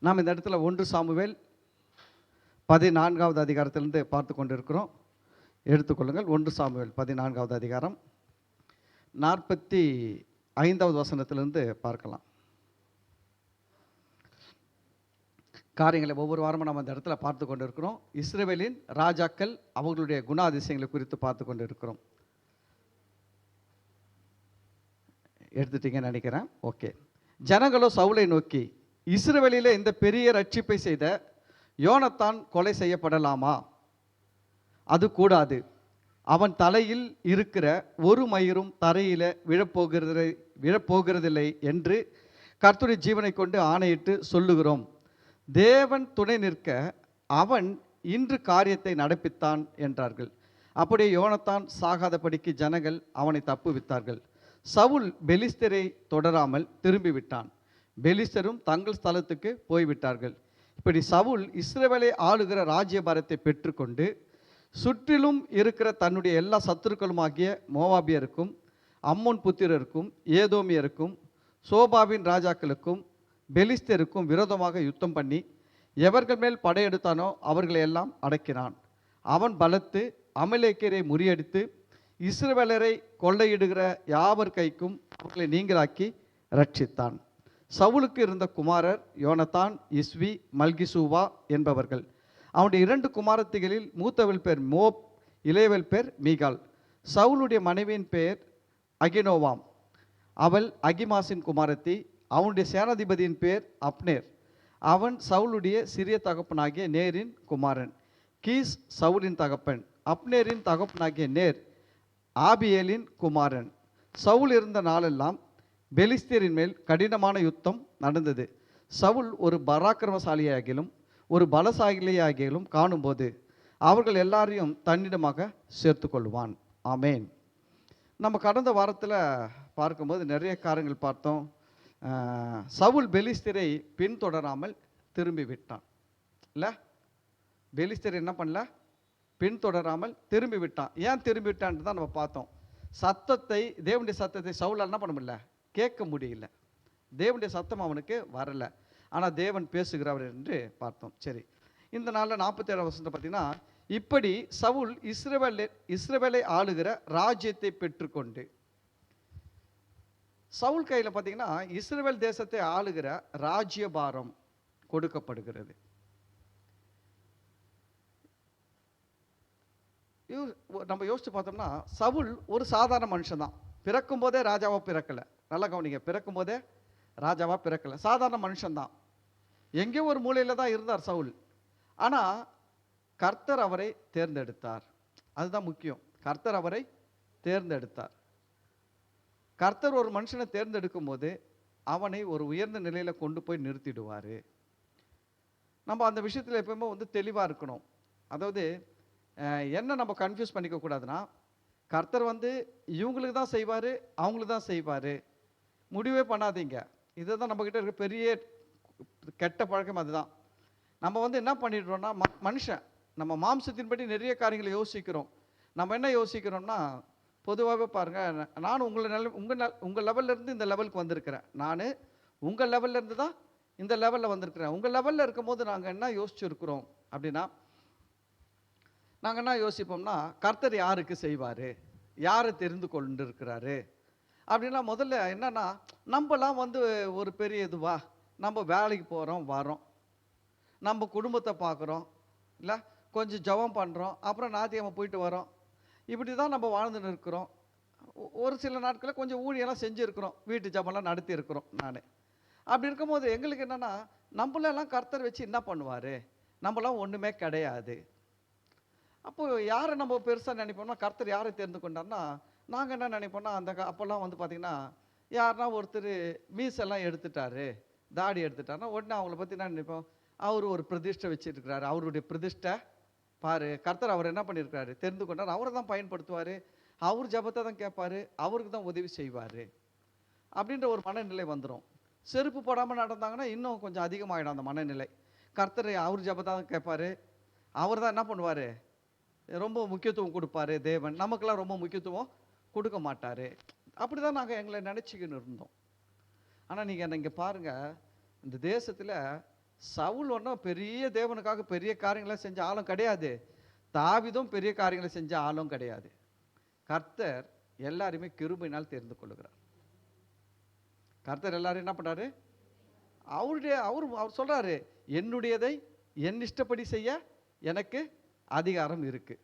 நாம் இந்த இடத்துல 1 சாமுவேல் 14வது அதிகாரத்திலிருந்து பார்த்து கொண்டிருக்கிறோம். எடுத்துக்கொள்ளுங்கள். 1 சாமுவேல் 14வது அதிகாரம் 45வது வசனத்திலிருந்து பார்க்கலாம். காரியங்களை ஒவ்வொரு வாரமும் நம்ம அந்த இடத்துல பார்த்து கொண்டிருக்கிறோம். இஸ்ரவேலின் ராஜாக்கள் அவர்களுடைய குணாதிசயங்களை குறித்து பார்த்து கொண்டிருக்கிறோம். எடுத்துட்டீங்கன்னு நினைக்கிறேன். ஓகே. ஜனங்களோ சவுலை நோக்கி, இஸ்ரவேலிலே இந்த பெரிய ரட்சிப்பை செய்த யோனத்தான் கொலை செய்யப்படலாமா? அது கூடாது. அவன் தலையில் இருக்கிற ஒரு மயிரும் தரையில விழப்போகிறதில்லை என்று கர்த்தருடைய ஜீவனை கொண்டு ஆணையிட்டு சொல்லுகிறோம். தேவன் துணை நிற்க அவன் இன்று காரியத்தை நடப்பித்தான் என்றார்கள். அப்படியே யோனத்தான் சாகாதபடிக்கு ஜனங்கள் அவனை தப்புவித்தார்கள். சவுல் பெலிஸ்தரை தொடராமல் திரும்பிவிட்டான். பெலிஸ்தரும் தங்கள் ஸ்தலத்துக்கு போய்விட்டார்கள். இப்படி சவுல் இஸ்ரவேலை ஆளுகிற ராஜ்யபாரத்தை பெற்றுக்கொண்டு சுற்றிலும் இருக்கிற தன்னுடைய எல்லா சத்துருக்களுமாகிய மோவாபியருக்கும் அம்மோன் புத்திரருக்கும் ஏதோமியருக்கும் சோபாவின் ராஜாக்களுக்கும் பெலிஸ்தருக்கும் விரோதமாக யுத்தம் பண்ணி எவர்கள் மேல் படையெடுத்தானோ அவர்களை எல்லாம் அடக்கினான். அவன் பலத்து அமலேக்கியரை முறியடித்து இஸ்ரவேலரை கொள்ளையிடுகிற யாவர் கைக்கும் அவர்களை நீங்களாக்கி ரட்சித்தான். சவுலுக்கு இருந்த குமாரர் யோனத்தான், இஸ்வி, மல்கிசூவா என்பவர்கள். அவனுடைய 2 குமாரத்திகளில் மூத்தவள் பேர் மோப், இளையவள் பேர் மீகால். சவுலுடைய மனைவியின் பேர் அகினோவாம், அவள் அகிமாசின் குமாரத்தி. அவனுடைய சேனாதிபதியின் பேர் அப்னேர், அவன் சவுலுடைய சிறிய தகப்பனாகிய நேரின் குமாரன். கீஸ் சவுலின் தகப்பன். அப்னேரின் தகப்பனாகிய நேர் ஆபியேலின் குமாரன். சவுல் இருந்த நாளெல்லாம் பெலிஸ்தரின் மேல் கடினமான யுத்தம் நடந்தது. சவுல் ஒரு பராக்கிரமசாலியாகிலும் ஒரு பலசாலியாகிலும் காணும்போது அவர்கள் எல்லாரையும் தன்னிடமாக சேர்த்து கொள்வான். ஆமேன். நம்ம கடந்த வாரத்தில் பார்க்கும்போது நிறைய காரியங்கள் பார்த்தோம். சவுல் பெலிஸ்தரை பின்தொடராமல் திரும்பி விட்டான். இல்லை, பெலிஸ்தர் என்ன பண்ணல? பின்தொடராமல் திரும்பி விட்டான். ஏன் திரும்பி விட்டான்னு தான் நம்ம பார்த்தோம். சத்தத்தை, தேவனுடைய சத்தத்தை சவுலால் என்ன பண்ண முடியல? கேட்க முடியல. தேவனுடைய சத்தம் அவனுக்கு வரல. ஆனால் தேவன் பேசுகிறவர் என்று பார்த்தோம். சரி, இந்த நாளில் 47 வசனத்தை பார்த்தீங்கன்னா, இப்படி சவுல் இஸ்ரவேலை ஆளுகிற ராஜ்யத்தை பெற்றுக்கொண்டு, சவுல் கையில் பார்த்தீங்கன்னா இஸ்ரவேல் தேசத்தை ஆளுகிற ராஜ்யபாரம் கொடுக்கப்படுகிறது. நம்ம யோசிச்சு பார்த்தோம்னா சவுல் ஒரு சாதாரண மனுஷன் தான். பிறக்கும் போதே ராஜாவாக பிறக்கலை. நல்லா கவனிங்க, பிறக்கும் போதே ராஜாவாக பிறக்கலை, சாதாரண மனுஷன்தான். எங்கேயோ ஒரு மூலையில் தான் இருந்தார் சவுல். ஆனால் கர்த்தர் அவரை தேர்ந்தெடுத்தார். அதுதான் முக்கியம். கர்த்தர் அவரை தேர்ந்தெடுத்தார். கர்த்தர் ஒரு மனுஷனை தேர்ந்தெடுக்கும் போது அவனை ஒரு உயர்ந்த நிலையில் கொண்டு போய் நிறுத்திடுவார். நம்ம அந்த விஷயத்தில் எப்பவுமே தெளிவாக இருக்கணும். அதாவது என்ன நம்ம கன்ஃபியூஸ் பண்ணிக்க கூடாதுன்னா, கர்த்தர் இவங்களுக்கு தான் செய்வார், அவங்களுக்கு தான் செய்வார் முடிவே பண்ணாதீங்க. இதுதான் நம்மக்கிட்ட இருக்க பெரிய கெட்ட பழக்கம். அதுதான் நம்ம என்ன பண்ணிடுறோம்னா, மனுஷன் நம்ம மாம்சத்தின்படி நிறைய காரியங்களை யோசிக்கிறோம். நம்ம என்ன யோசிக்கிறோம்னா, பொதுவாகவே பாருங்கள், நான் உங்கள் லெவல்லேருந்து இந்த லெவலுக்கு வந்திருக்கிறேன். நான் உங்கள் லெவல்லேருந்து தான் இந்த லெவலில் வந்திருக்கிறேன். உங்கள் லெவலில் இருக்கும்போது நாங்கள் என்ன யோசிச்சுருக்கிறோம் அப்படின்னா, நாங்கள் என்ன யோசிப்போம்னா, கர்த்தர் யாருக்கு செய்வார், யாரை தெரிந்து கொண்டு இருக்கிறாரு அப்படின்னா, முதல்ல என்னன்னா, நம்மலாம் ஒரு பெரிய இதுவா, நம்ம வேலைக்கு போகிறோம் வரோம், நம்ம குடும்பத்தை பார்க்குறோம், இல்லை கொஞ்சம் ஜெபம் பண்ணுறோம், அப்புறம் ஞாயிற்றுக்கிழமை போயிட்டு வரோம். இப்படி தான் நம்ம வாழ்ந்துன்னு இருக்கிறோம். ஒரு சில நாட்களில் கொஞ்சம் ஊழியெல்லாம் செஞ்சுருக்கிறோம், வீட்டு ஜெபம்லாம் நடத்தி இருக்கிறோம். நான் அப்படி இருக்கும்போது எங்களுக்கு என்னென்னா, நம்மளெல்லாம் கர்த்தர் வச்சு என்ன பண்ணுவார், நம்மளாம் ஒன்றுமே கிடையாது. அப்போது யாரை நம்ம பெருசாக நினைப்போம்னா, கர்த்தர் யாரை தெரிந்து கொண்டார்னா, நாங்கள் என்ன நினைப்போம்னா, அப்போல்லாம் பார்த்திங்கன்னா, யாருன்னா ஒருத்தர் மீசெல்லாம் எடுத்துட்டாரு, தாடி எடுத்துட்டாருன்னா உடனே அவங்கள பற்றி என்ன நினைப்போம், அவர் ஒரு பிரதிஷ்டை வச்சுருக்கிறாரு, அவருடைய பிரதிஷ்டை பாரு, கர்த்தர் அவர் என்ன பண்ணியிருக்கிறாரு, தெரிந்து கொண்டார், அவரை தான் பயன்படுத்துவார், அவர் ஜபத்தை தான் கேட்பார், அவருக்கு தான் உதவி செய்வார் அப்படின்ற ஒரு மனநிலை வந்துடும். செருப்பு போடாமல் நடந்தாங்கன்னா இன்னும் கொஞ்சம் அதிகமாகிடும் அந்த மனநிலை. கர்த்தர் அவர் ஜபத்தை தான் கேட்பார், அவர் தான் என்ன பண்ணுவார், ரொம்ப முக்கியத்துவம் கொடுப்பாரு. தேவன் நமக்கெல்லாம் ரொம்ப முக்கியத்துவம் கொடுக்க மாட்டார். அப்படி தான் நாங்கள் எங்களை நினச்சிக்கின்னு இருந்தோம். ஆனால் நீங்கள் இங்கே பாருங்கள், இந்த தேசத்தில் சவுல் ஒன்றும் பெரிய தேவனுக்காக பெரிய காரியங்களை செஞ்ச ஆளும் கிடையாது. தாவீதும் பெரிய காரியங்களை செஞ்ச ஆளும் கிடையாது. கர்த்தர் எல்லாருமே கிருபையினால் தெரிந்து கொள்ளுகிறார். கர்த்தர் எல்லாரும் என்ன பண்றாரு? அவர் சொல்றாரு, என்னுடையதை என் இஷ்டப்படி செய்ய எனக்கு அதிகாரம் இருக்கு.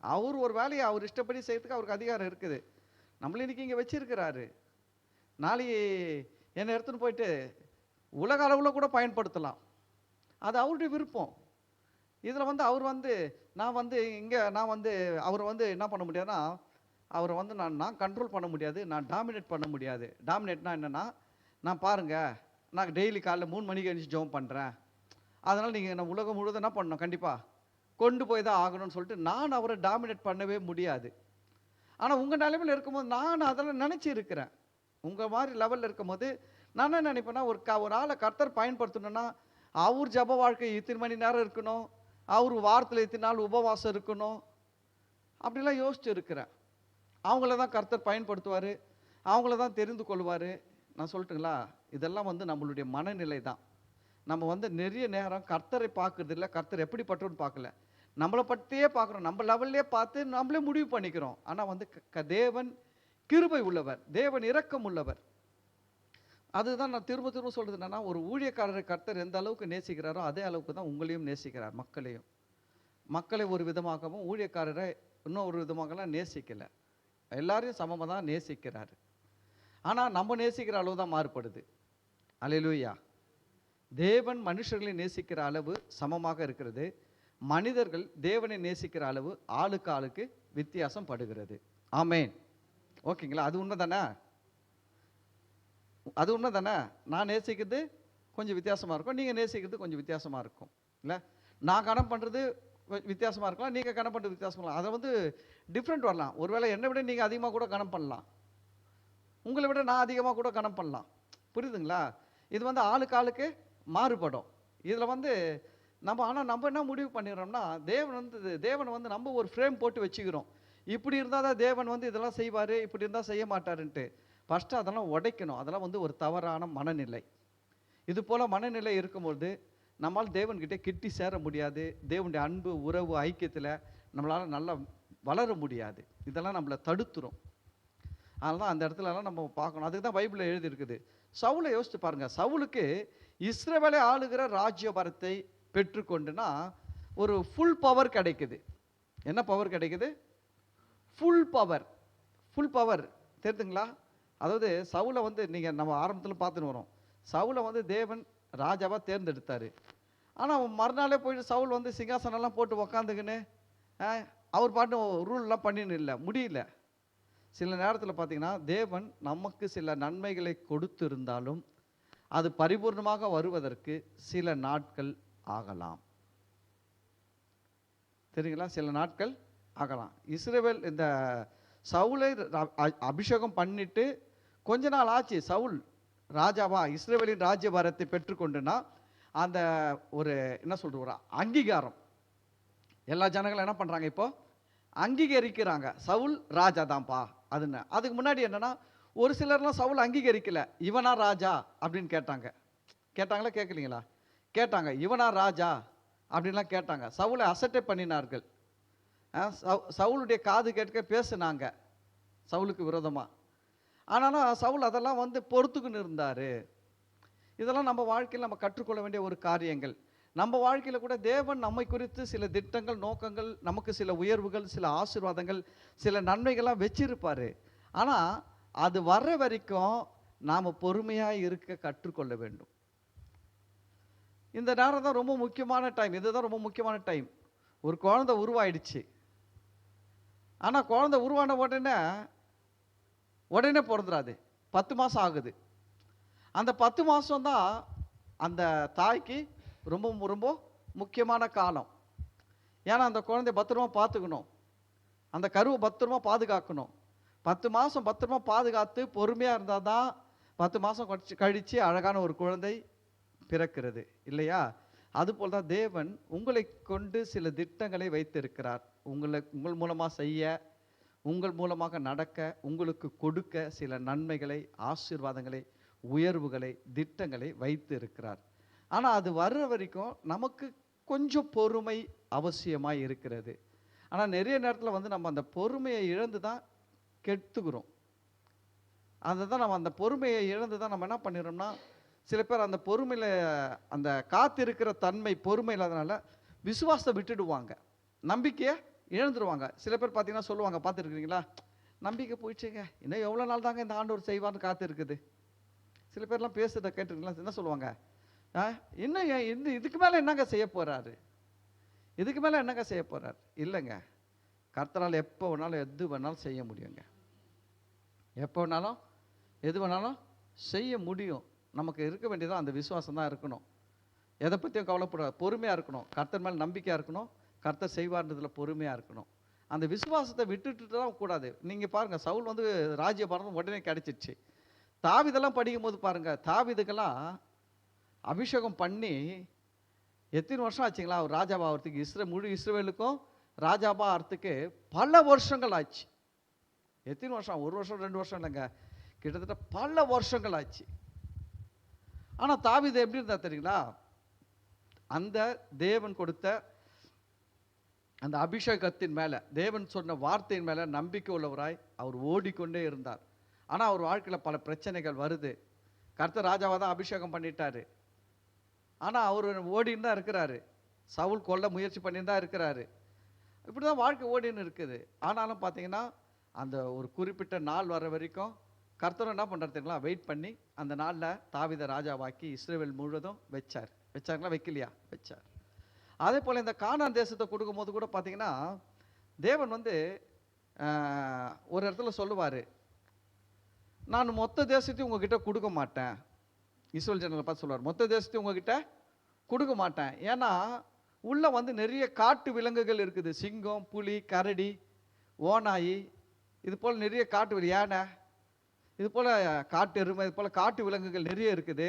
அவர் ஒரு வேலையை அவர் இஷ்டப்படி செய்யறதுக்கு அவருக்கு அதிகாரம் இருக்குது. நம்மள இன்னைக்கு இங்கே வச்சிருக்கிறாரு. நாளைக்கு என்னை எடுத்துன்னு போயிட்டு உலக அளவில் கூட பயன்படுத்தலாம். அது அவருடைய விருப்பம். இதில் வந்து அவர் வந்து அவர் வந்து என்ன பண்ண முடியாதுன்னா, அவரை வந்து நான் கண்ட்ரோல் பண்ண முடியாது, நான் டாமினேட் பண்ண முடியாது. டாமினேட்னா என்னென்னா, நான் பாருங்கள், நான் டெய்லி காலைல 3 மணிக்கு எழுந்துச்சு ஜெபம் பண்ணுறேன், அதனால் நீங்கள் என்ன உலகம் முழுவதும் என்ன பண்ணணும், கண்டிப்பாக கொண்டு போய் தான் ஆகணும்னு சொல்லிட்டு நான் அவரை டாமினேட் பண்ணவே முடியாது. ஆனால் உங்கள் நிலைமையில் இருக்கும்போது நான் அதெல்லாம் நினச்சி இருக்கிறேன். உங்கள் மாதிரி லெவலில் இருக்கும்போது நான் என்ன நினைப்பேன்னா, ஒரு ஆளை கர்த்தர் பயன்படுத்தணும்னா அவர் ஜப வாழ்க்கை இத்தனை மணி நேரம் இருக்கணும், அவர் வாரத்தில் இத்தனை நாள் உபவாசம் இருக்கணும், அப்படிலாம் யோசிச்சு இருக்கிறேன். அவங்கள தான் கர்த்தர் பயன்படுத்துவார், அவங்கள தான் தெரிந்து கொள்வார். நான் சொல்லட்டுங்களா, இதெல்லாம் வந்து நம்மளுடைய மனநிலை தான். நம்ம வந்து நிறைய நேரம் கர்த்தரை பார்க்கறது இல்லை, கர்த்தர் எப்படிப்பட்டோன்னு பார்க்கல, நம்மளை பற்றியே பார்க்குறோம், நம்ம லெவல்லே பார்த்து நம்மளே முடிவு பண்ணிக்கிறோம். ஆனால் வந்து தேவன் கிருபை உள்ளவர், தேவன் இரக்கம் உள்ளவர். அதுதான் நான் திரும்ப திரும்ப சொல்கிறது என்னன்னா, ஒரு ஊழியக்காரரை கர்த்தர் எந்த அளவுக்கு நேசிக்கிறாரோ அதே அளவுக்கு தான் உங்களையும் நேசிக்கிறார். மக்களை ஒரு விதமாகவும் ஊழியக்காரரை இன்னும் ஒரு விதமாகலாம் நேசிக்கலை. எல்லாரையும் சமமாக தான் நேசிக்கிறாரு. ஆனால் நம்ம நேசிக்கிற அளவு தான் மாறுபடுது. அல்லேலூயா. தேவன் மனுஷர்களை நேசிக்கிற அளவு சமமாக இருக்கிறது, மனிதர்கள் தேவனை நேசிக்கிற அளவு ஆளுக்கு ஆளுக்கு வித்தியாசம் படுகிறது. ஆமேன். ஓகேங்களா? அது உண்மை தானே? அது உண்மை தானே? நான் நேசிக்கிறது கொஞ்சம் வித்தியாசமாக இருக்கும், நீங்கள் நேசிக்கிறது கொஞ்சம் வித்தியாசமாக இருக்கும். இல்லை, நான் கணம் பண்ணுறது வித்தியாசமாக இருக்கலாம், நீங்கள் கணம் பண்ணுறது வித்தியாசமாக இருக்கலாம். அதை வந்து டிஃப்ரெண்ட் வரலாம். ஒருவேளை என்னை விட நீங்கள் அதிகமாக கூட கணம் பண்ணலாம், உங்களை விட நான் அதிகமாக கூட கணம் பண்ணலாம். புரியுதுங்களா? இது வந்து ஆளுக்கு ஆளுக்கு மாறுபடும். இதில் வந்து நம்ம என்ன முடிவு பண்ணிடுறோம்னா, தேவனை வந்து நம்ம ஒரு ஃப்ரேம் போட்டு வச்சுக்கிறோம். இப்படி இருந்தால் தான் தேவன் வந்து இதெல்லாம் செய்வார், இப்படி இருந்தால் செய்ய மாட்டாருன்ட்டு. ஃபஸ்ட்டு அதெல்லாம் உடைக்கணும். அதெல்லாம் வந்து ஒரு தவறான மனநிலை. இது போல் மனநிலை இருக்கும்போது நம்மளால் தேவன்கிட்ட கிட்டி சேர முடியாது. தேவனுடைய அன்பு, உறவு, ஐக்கியத்தில் நம்மளால் நல்லா வளர முடியாது. இதெல்லாம் நம்மளை தடுத்துரும். அதனால தான் அந்த இடத்துலலாம் நம்ம பார்க்கணும். அதுக்கு தான் பைபிளில் எழுதியிருக்குது. சவுலை யோசித்து பாருங்கள். சவுலுக்கு இஸ்ரவேலை ஆளுகிற ராஜ்யபாரத்தை பெற்றுக்கொண்டுனா ஒரு ஃபுல் பவர் கிடைக்குது. என்ன பவர் கிடைக்குது? Full power. தெரியுதுங்களா? அதாவது சவுலை வந்து நீங்கள் நம்ம ஆரம்பத்தில் பார்த்துன்னு வரோம். சவுலை வந்து தேவன் ராஜாவாக தேர்ந்தெடுத்தார். ஆனால் மறுநாளே போயிட்டு சவுல் வந்து சிங்காசனம்லாம் போட்டு உக்காந்துக்கின்னு அவர் பாட்டு ரூல்லாம் பண்ணின்னு இல்லை, முடியல. சில நேரத்தில் பார்த்தீங்கன்னா தேவன் நமக்கு சில நன்மைகளை கொடுத்து இருந்தாலும் அது பரிபூர்ணமாக வருவதற்கு சில நாட்கள் ஆகலாம். தெரியுங்களா? சில நாட்கள் ஆகலாம். இஸ்ரவேல் இந்த சவுலை அபிஷேகம் பண்ணிட்டு கொஞ்ச நாள் ஆச்சு. சவுல் ராஜாவா இஸ்ரவேலின் ராஜ்யபாரத்தை பெற்றுக்கொண்டுனா அந்த ஒரு என்ன சொல்ற ஒரு அங்கீகாரம் எல்லா ஜனங்களும் என்ன பண்ணுறாங்க, இப்போ அங்கீகரிக்கிறாங்க. சவுல் ராஜா தான்ப்பா. அதுக்கு முன்னாடி என்னன்னா, ஒரு சிலர்லாம் சவுல் அங்கீகரிக்கல. இவனா ராஜா அப்படின்னு கேட்டாங்களா கேட்கலீங்களா? கேட்டாங்க. இவனா ராஜா அப்படின்லாம் கேட்டாங்க. சவுலை அசட்டை பண்ணினார்கள். சவுளுடைய காது கேட்க பேசுனாங்க சவுலுக்கு விரோதமாக. ஆனாலும் சவுல் அதெல்லாம் வந்து பொறுத்துக்குன்னு இருந்தார். இதெல்லாம் நம்ம வாழ்க்கையில் நம்ம கற்றுக்கொள்ள வேண்டிய ஒரு காரியங்கள். நம்ம வாழ்க்கையில் கூட தேவன் நம்மை குறித்து சில திட்டங்கள், நோக்கங்கள், நமக்கு சில உயர்வுகள், சில ஆசீர்வாதங்கள், சில நன்மைகள்லாம் வச்சிருப்பார். ஆனால் அது வர்ற வரைக்கும் நாம் பொறுமையாக இருக்க கற்றுக்கொள்ள வேண்டும். இந்த நேரம் தான் ரொம்ப முக்கியமான டைம். இதுதான் ரொம்ப முக்கியமான டைம். ஒரு குழந்தை உருவாயிடுச்சு. ஆனால் குழந்தை உருவான உடனே பிறந்துடாது. 10 மாதம் ஆகுது. அந்த 10 மாதம் தான் அந்த தாய்க்கு ரொம்ப ரொம்ப முக்கியமான காலம். ஏன்னா அந்த குழந்தைய பத்திரமா பார்த்துக்கணும், அந்த கருவை பத்திரமா பாதுகாக்கணும். 10 மாதம் பத்திரமா பாதுகாத்து பொறுமையாக இருந்தால் தான் 10 மாதம் கழித்து அழகான ஒரு குழந்தை பிறக்கிறது, இல்லையா? அதுபோல் தான் தேவன் உங்களை கொண்டு சில திட்டங்களை வைத்திருக்கிறார். உங்கள் மூலமாக செய்ய, உங்கள் மூலமாக நடக்க, உங்களுக்கு கொடுக்க சில நன்மைகளை, ஆசீர்வாதங்களை, உயர்வுகளை, திட்டங்களை வைத்து இருக்கிறார். ஆனால் அது வர்ற வரைக்கும் நமக்கு கொஞ்சம் பொறுமை அவசியமாக இருக்கிறது. ஆனால் நிறைய நேரத்தில் வந்து நம்ம அந்த பொறுமையை இழந்து தான் கெடுத்துக்கிறோம். அதை தான் நம்ம அந்த பொறுமையை இழந்து தான் நம்ம என்ன பண்ணிடுறோம்னா, சில பேர் அந்த பொறுமையில் அந்த காத்திருக்கிற தன்மை பொறுமை இல்லாதனால விசுவாசத்தை விட்டுடுவாங்க, நம்பிக்கையை இழந்துருவாங்க. சில பேர் பார்த்தீங்கன்னா சொல்லுவாங்க, பார்த்துருக்குறீங்களா, நம்பிக்கை போயிடுச்சுங்க, இன்னும் எவ்வளோ நாள் தாங்க இந்த ஆண்டவர் செய்வார்னு காத்து இருக்குது. சில பேர்லாம் பேசுறத கேட்டுருக்கீங்களா, என்ன சொல்லுவாங்க, இன்னும் இதுக்கு மேலே என்னங்க செய்ய போகிறாரு, இதுக்கு மேலே என்னங்க செய்ய போகிறார். இல்லைங்க, கர்த்தரால் எப்போ வேணாலும் எது வேணாலும் செய்ய முடியுங்க. எப்போ வேணாலும் எது வேணாலும் செய்ய முடியும். நமக்கு இருக்க வேண்டியதான் அந்த விசுவாசம் தான் இருக்கணும். எதை பற்றியும் கவலைப்படாது, பொறுமையாக இருக்கணும், கர்த்தர் மேலே நம்பிக்கையாக இருக்கணும், கர்த்தர் செய்வார்ன்றதில் பொறுமையாக இருக்கணும். அந்த விசுவாசத்தை விட்டுட்டு தான் கூடாது. நீங்கள் பாருங்கள், சவுல் வந்து ராஜ்யபாரம் உடனே கிடைச்சிடுச்சு. தாவீதெல்லாம் படிக்கும் போது பாருங்கள், தாவீதுக்கெல்லாம் அபிஷேகம் பண்ணி எத்தனை வருஷம் ஆச்சுங்களா அவர் ராஜாவா ஆகிறதுக்கு. முழு இஸ்ரவேலுக்கும் ராஜாவா ஆகிறதுக்கு பல வருஷங்கள் ஆச்சு. எத்தனை வருஷம், 1 வருஷம் 2 வருஷம் இல்லைங்க, கிட்டத்தட்ட பல வருஷங்கள் ஆச்சு. ஆனால் தாவீது எப்படி இருந்தா தெரியுங்களா, அந்த தேவன் கொடுத்த அந்த அபிஷேகத்தின் மேலே, தேவன் சொன்ன வார்த்தையின் மேலே நம்பிக்கை உள்ளவராய் அவர் ஓடிக்கொண்டே இருந்தார். ஆனால் அவர் வாழ்க்கையில் பல பிரச்சனைகள் வருது. கர்த்தர் ராஜாவை தான் அபிஷேகம் பண்ணிட்டாரு, ஆனால் அவர் ஓடின்னு தான் இருக்கிறாரு. சவுல் கொல்ல முயற்சி பண்ணின்னு தான் இருக்கிறாரு. இப்படி தான் வாழ்க்கை ஓடின்னு இருக்குது. ஆனாலும் பார்த்தீங்கன்னா அந்த ஒரு குறிப்பிட்ட நாள் வர வரைக்கும் கர்த்தர் என்ன பண்ணுறாரு தெரியுங்களா, வெயிட் பண்ணி அந்த நாளில் தாவீதை ராஜாவாக்கி இஸ்ரவேல் முழுவதும் வச்சாருங்களா, வைக்கலையா, வச்சார். அதே போல் இந்த கானான் தேசத்தை கொடுக்கும்போது கூட பார்த்தீங்கன்னா தேவன் வந்து ஒரு இடத்துல சொல்லுவார், நான் மொத்த தேசத்தையும் உங்ககிட்ட கொடுக்க மாட்டேன். இஸ்ரவேல் ஜனங்களை பார்த்து சொல்லுவார், மொத்த தேசத்தையும் உங்ககிட்ட கொடுக்க மாட்டேன். ஏன்னா உள்ளே வந்து நிறைய காட்டு விலங்குகள் இருக்குது, சிங்கம், புலி, கரடி, ஓநாய், இது போல் நிறைய காட்டு யானை, இது போல் காட்டு எருமை, இது போல் காட்டு விலங்குகள் நிறைய இருக்குது.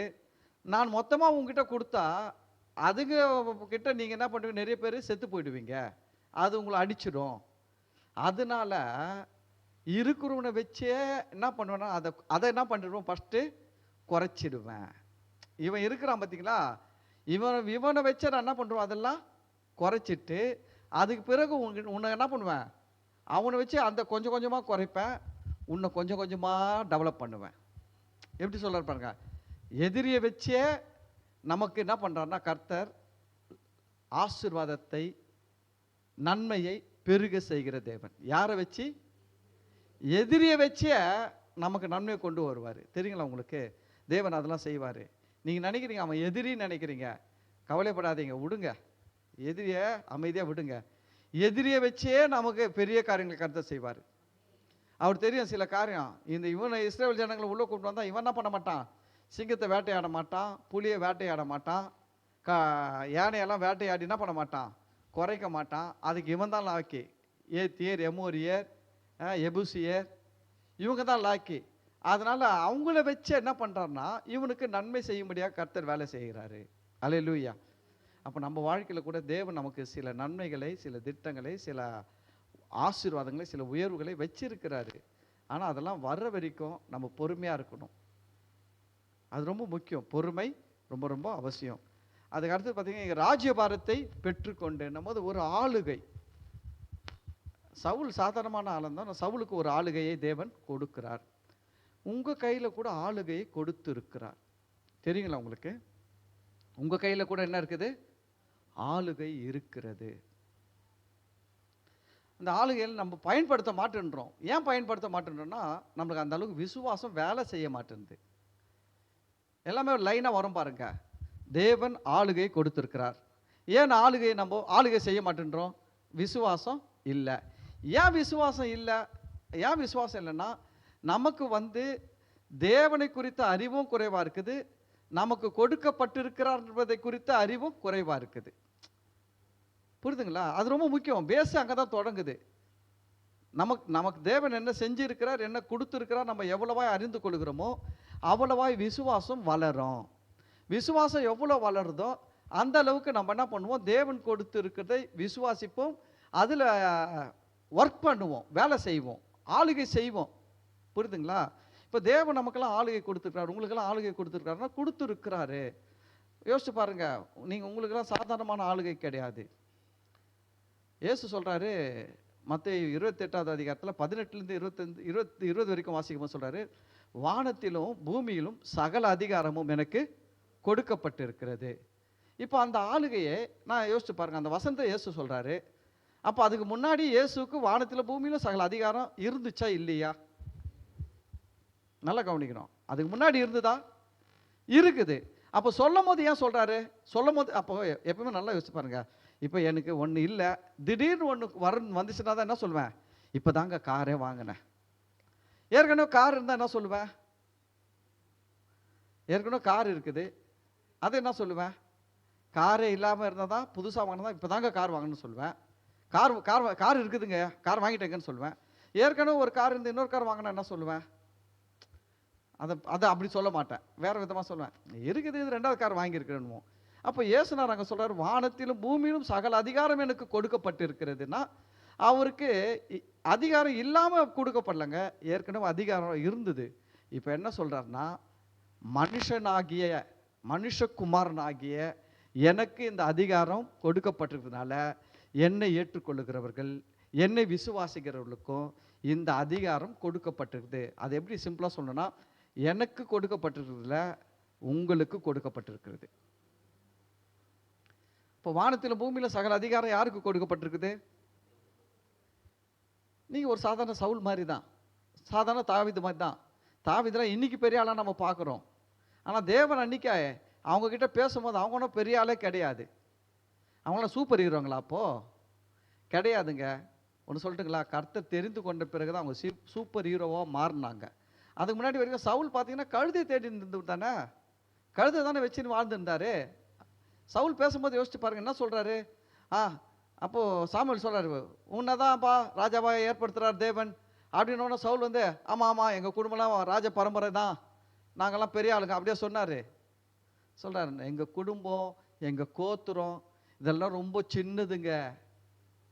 நான் மொத்தமாக உங்ககிட்ட கொடுத்தா அதுங்க கிட்ட நீங்கள் என்ன பண்ணுவீங்க, நிறைய பேர் செத்து போயிடுவீங்க, அது உங்களை அடிச்சிடும். அதனால இருக்கிறவனை வச்சே என்ன பண்ணுவேன்னா அதை என்ன பண்ணிடுவோம், ஃபஸ்ட்டு குறைச்சிடுவேன். இவன் இருக்கிறான் பார்த்தீங்களா, இவனை வச்சு நான் என்ன பண்ணுவேன், அதெல்லாம் குறைச்சிட்டு அதுக்கு பிறகு உன்னை என்ன பண்ணுவேன், அவனை வச்சு அந்த கொஞ்சம் கொஞ்சமாக குறைப்பேன், உன்னை கொஞ்சம் கொஞ்சமாக டெவலப் பண்ணுவேன். எப்படி சொல்கிறார் பாருங்க, எதிரியை வச்சே நமக்கு என்ன பண்ணுறாருன்னா கர்த்தர் ஆசீர்வாதத்தை நன்மையை பெருக செய்கிற தேவன். யாரை வச்சு, எதிரியை வச்சே நமக்கு நன்மையை கொண்டு வருவார். தெரியுங்களா உங்களுக்கு, தேவன் அதெல்லாம் செய்வார். நீங்கள் நினைக்கிறீங்க அவன் எதிரின்னு நினைக்கிறீங்க, கவலைப்படாதீங்க, விடுங்க, எதிரியை அமைதியாக விடுங்க. எதிரியை வச்சே நமக்கு பெரிய காரியங்களை கர்த்தர் செய்வார். அவர் தெரியும் சில காரியம், இவனை இஸ்ரவேல் ஜனங்களை உள்ளே கூப்பிட்டு வந்தால் இவன் என்ன பண்ண மாட்டான், சிங்கத்தை வேட்டையாட மாட்டான், புலியை வேட்டையாட மாட்டான், யானையெல்லாம் வேட்டையாடி என்ன பண்ண மாட்டான், குறைக்க மாட்டான். அதுக்கு இவன் தான் லாக்கி. ஏத்தியர், எமோரியர், எபுசியர், இவங்க தான் லாக்கி. அதனால் அவங்கள வச்சு என்ன பண்ணுறாருன்னா இவனுக்கு நன்மை செய்யும்படியாக கர்த்தர் வேலை செய்கிறாரு. அல்லேலூயா. அப்போ நம்ம வாழ்க்கையில் கூட தேவன் நமக்கு சில நன்மைகளை, சில திட்டங்களை, சில ஆசீர்வாதங்களை, சில உயர்வுகளை வச்சிருக்கிறாரு. ஆனால் அதெல்லாம் வர்ற வரைக்கும் நம்ம பொறுமையாக இருக்கணும். அது ரொம்ப முக்கியம். பொறுமை ரொம்ப ரொம்ப அவசியம். அதுக்கு அடுத்து பார்த்தீங்கன்னா ராஜ்யபாரத்தை பெற்றுக்கொண்டேன்னும் போது ஒரு ஆளுகை. சவுல் சாதாரணமான ஆளுந்தான், சவுலுக்கு ஒரு ஆளுகையை தேவன் கொடுக்கிறார். உங்கள் கையில் கூட ஆளுகையை கொடுத்து இருக்கிறார். தெரியுங்களா உங்களுக்கு, உங்கள் கையில் கூட என்ன இருக்குது, ஆளுகை இருக்கிறது. அந்த ஆளுகையில் நம்ம பயன்படுத்த மாட்டேன்றோம். ஏன் பயன்படுத்த மாட்டேன்றோம்னா நம்மளுக்கு அந்த அளவுக்கு விசுவாசம் வேலை செய்ய மாட்டேங்குது. எல்லாமே ஒரு லைனாக வரும் பாருங்க. தேவன் ஆளுகை கொடுத்துருக்கிறார். ஏன் ஆளுகை நம்ம ஆளுகை செய்ய மாட்டேன்றோம், விசுவாசம் இல்லை. ஏன் விசுவாசம் இல்லை, ஏன் விசுவாசம் இல்லைன்னா நமக்கு வந்து தேவனை குறித்த அறிவும் குறைவாக இருக்குது, நமக்கு கொடுக்கப்பட்டிருக்கிறார் என்பதை குறித்த அறிவும் குறைவாக இருக்குது. புரியுதுங்களா, அது ரொம்ப முக்கியம். பேச அங்கே தான் தொடங்குது. நமக்கு தேவன் என்ன செஞ்சிருக்கிறார், என்ன கொடுத்துருக்கிறார், நம்ம எவ்வளவாய் அறிந்து கொள்கிறோமோ அவ்வளவாய் விசுவாசம் வளரும். விசுவாசம் எவ்வளோ வளருதோ அந்த அளவுக்கு நம்ம என்ன பண்ணுவோம், தேவன் கொடுத்து இருக்கிறதை விசுவாசிப்போம், அதில் ஒர்க் பண்ணுவோம், வேலை செய்வோம், ஆளுகை செய்வோம். புரியுதுங்களா? இப்போ தேவன் நமக்கெல்லாம் ஆளுகை கொடுத்துருக்காரு, உங்களுக்கெல்லாம் ஆளுகை கொடுத்துருக்காருன்னா கொடுத்துருக்கிறாரு. யோசிச்சு பாருங்க, நீங்கள் உங்களுக்கெல்லாம் சாதாரணமான ஆளுகை கிடையாது. இயேசு சொல்கிறாரு மத்தேயு 28வது அதிகாரத்தில் 18லேருந்து 20 வரைக்கும் வாசிக்கும்போது சொல்கிறாரு, வானத்திலும் பூமியிலும் சகல அதிகாரமும் எனக்கு கொடுக்கப்பட்டிருக்கிறது. இப்போ அந்த ஆளுகையை நான் யோசிச்சு பாருங்க, அந்த வசனத்தை இயேசு சொல்கிறாரு. அப்போ அதுக்கு முன்னாடி இயேசுக்கு வானத்திலும் பூமியிலும் சகல அதிகாரம் இருந்துச்சா இல்லையா? நல்லா கவனிக்கணும். அதுக்கு முன்னாடி இருந்ததா? இருக்குது. அப்போ சொல்லும் போது ஏன் சொல்கிறாரு? சொல்லும் போது அப்போ எப்பவுமே நல்லா யோசிச்சு பாருங்க. இப்போ எனக்கு ஒன்று இல்லை, திடீர்னு ஒன்று வந்துச்சுன்னா தான் என்ன சொல்லுவேன்? இப்போ தாங்க காரே வாங்கினேன். ஏற்கனவே கார் இருந்தால் என்ன சொல்லுவேன்? ஏற்கனவே கார் இருக்குது, அது என்ன சொல்லுவேன்? காரே இல்லாமல் இருந்தால் தான் புதுசாக வாங்கினதா இப்போ தாங்க கார் வாங்கணும்னு சொல்லுவேன். கார் கார் கார் இருக்குதுங்க, கார் வாங்கிட்டேங்கன்னு சொல்லுவேன். ஏற்கனவே ஒரு கார் இருந்து இன்னொரு கார் வாங்கினா என்ன சொல்லுவேன்? அதை அப்படி சொல்ல மாட்டேன், வேறு விதமாக சொல்லுவேன். இருக்குது, இது 2வது கார் வாங்கியிருக்கிறேன்னு. அப்போ இயேசுனார் அங்கே சொல்கிறார், வானத்திலும் பூமியிலும் சகல அதிகாரம் எனக்கு கொடுக்கப்பட்டிருக்கிறதுனா, அவருக்கு அதிகாரம் இல்லாமல் கொடுக்கப்படலைங்க, ஏற்கனவே அதிகாரம் இருந்தது. இப்போ என்ன சொல்கிறாருன்னா, மனுஷகுமாரனாகிய எனக்கு இந்த அதிகாரம் கொடுக்கப்பட்டிருக்கிறதுனால என்னை ஏற்றுக்கொள்ளுகிறவர்கள், என்னை விசுவாசிக்கிறவர்களுக்கும் இந்த அதிகாரம் கொடுக்கப்பட்டிருக்குது. அது எப்படி சிம்பிளாக சொல்லணும்னா, எனக்கு கொடுக்கப்பட்டிருக்கிறதுல உங்களுக்கு கொடுக்கப்பட்டிருக்கிறது. இப்போ வானத்தில் பூமியில் சகல அதிகாரம் யாருக்கு கொடுக்கப்பட்டிருக்குது? நீங்கள் ஒரு சாதாரண சவுல் மாதிரி தான், சாதாரண தாவீது மாதிரி தான். தாவீதுலாம் இன்னைக்கு பெரிய ஆளாக நம்ம பார்க்குறோம். ஆனால் தேவன் அன்னைக்கு அவங்கக்கிட்ட பேசும்போது அவங்க ஒன்றும் பெரிய ஆளே கிடையாது. அவங்களாம் சூப்பர் ஹீரோங்களா? அப்போது கிடையாதுங்க. ஒன்று சொல்லட்டுங்களா, கர்த்தர் தெரிந்து கொண்ட பிறகு தான் அவங்க சூப்பர் ஹீரோவாக மாறினாங்க. அதுக்கு முன்னாடி வரைக்கும் சவுல் பார்த்தீங்கன்னா கழுதை தேடி இருந்து தானே, கழுதை தானே வச்சுன்னு வாழ்ந்துருந்தாரு. சவுல் பேசும்போது யோசிச்சு பாருங்க, என்ன சொல்கிறாரு? அப்போது சாமுவேல் சொல்கிறாரு, உன்னை தான்ப்பா ராஜாவாக ஏற்படுத்துகிறார் தேவன் அப்படின்னோடனே சவுல் வந்து, ஆமாம் ஆமாம் எங்கள் குடும்பம்லாம் ராஜ பரம்பரை தான், நாங்கள்லாம் பெரிய ஆளுங்க அப்படியே சொன்னார். சொல்கிறாரு, எங்கள் குடும்பம் எங்கள் கோத்திரம் இதெல்லாம் ரொம்ப சின்னதுங்க,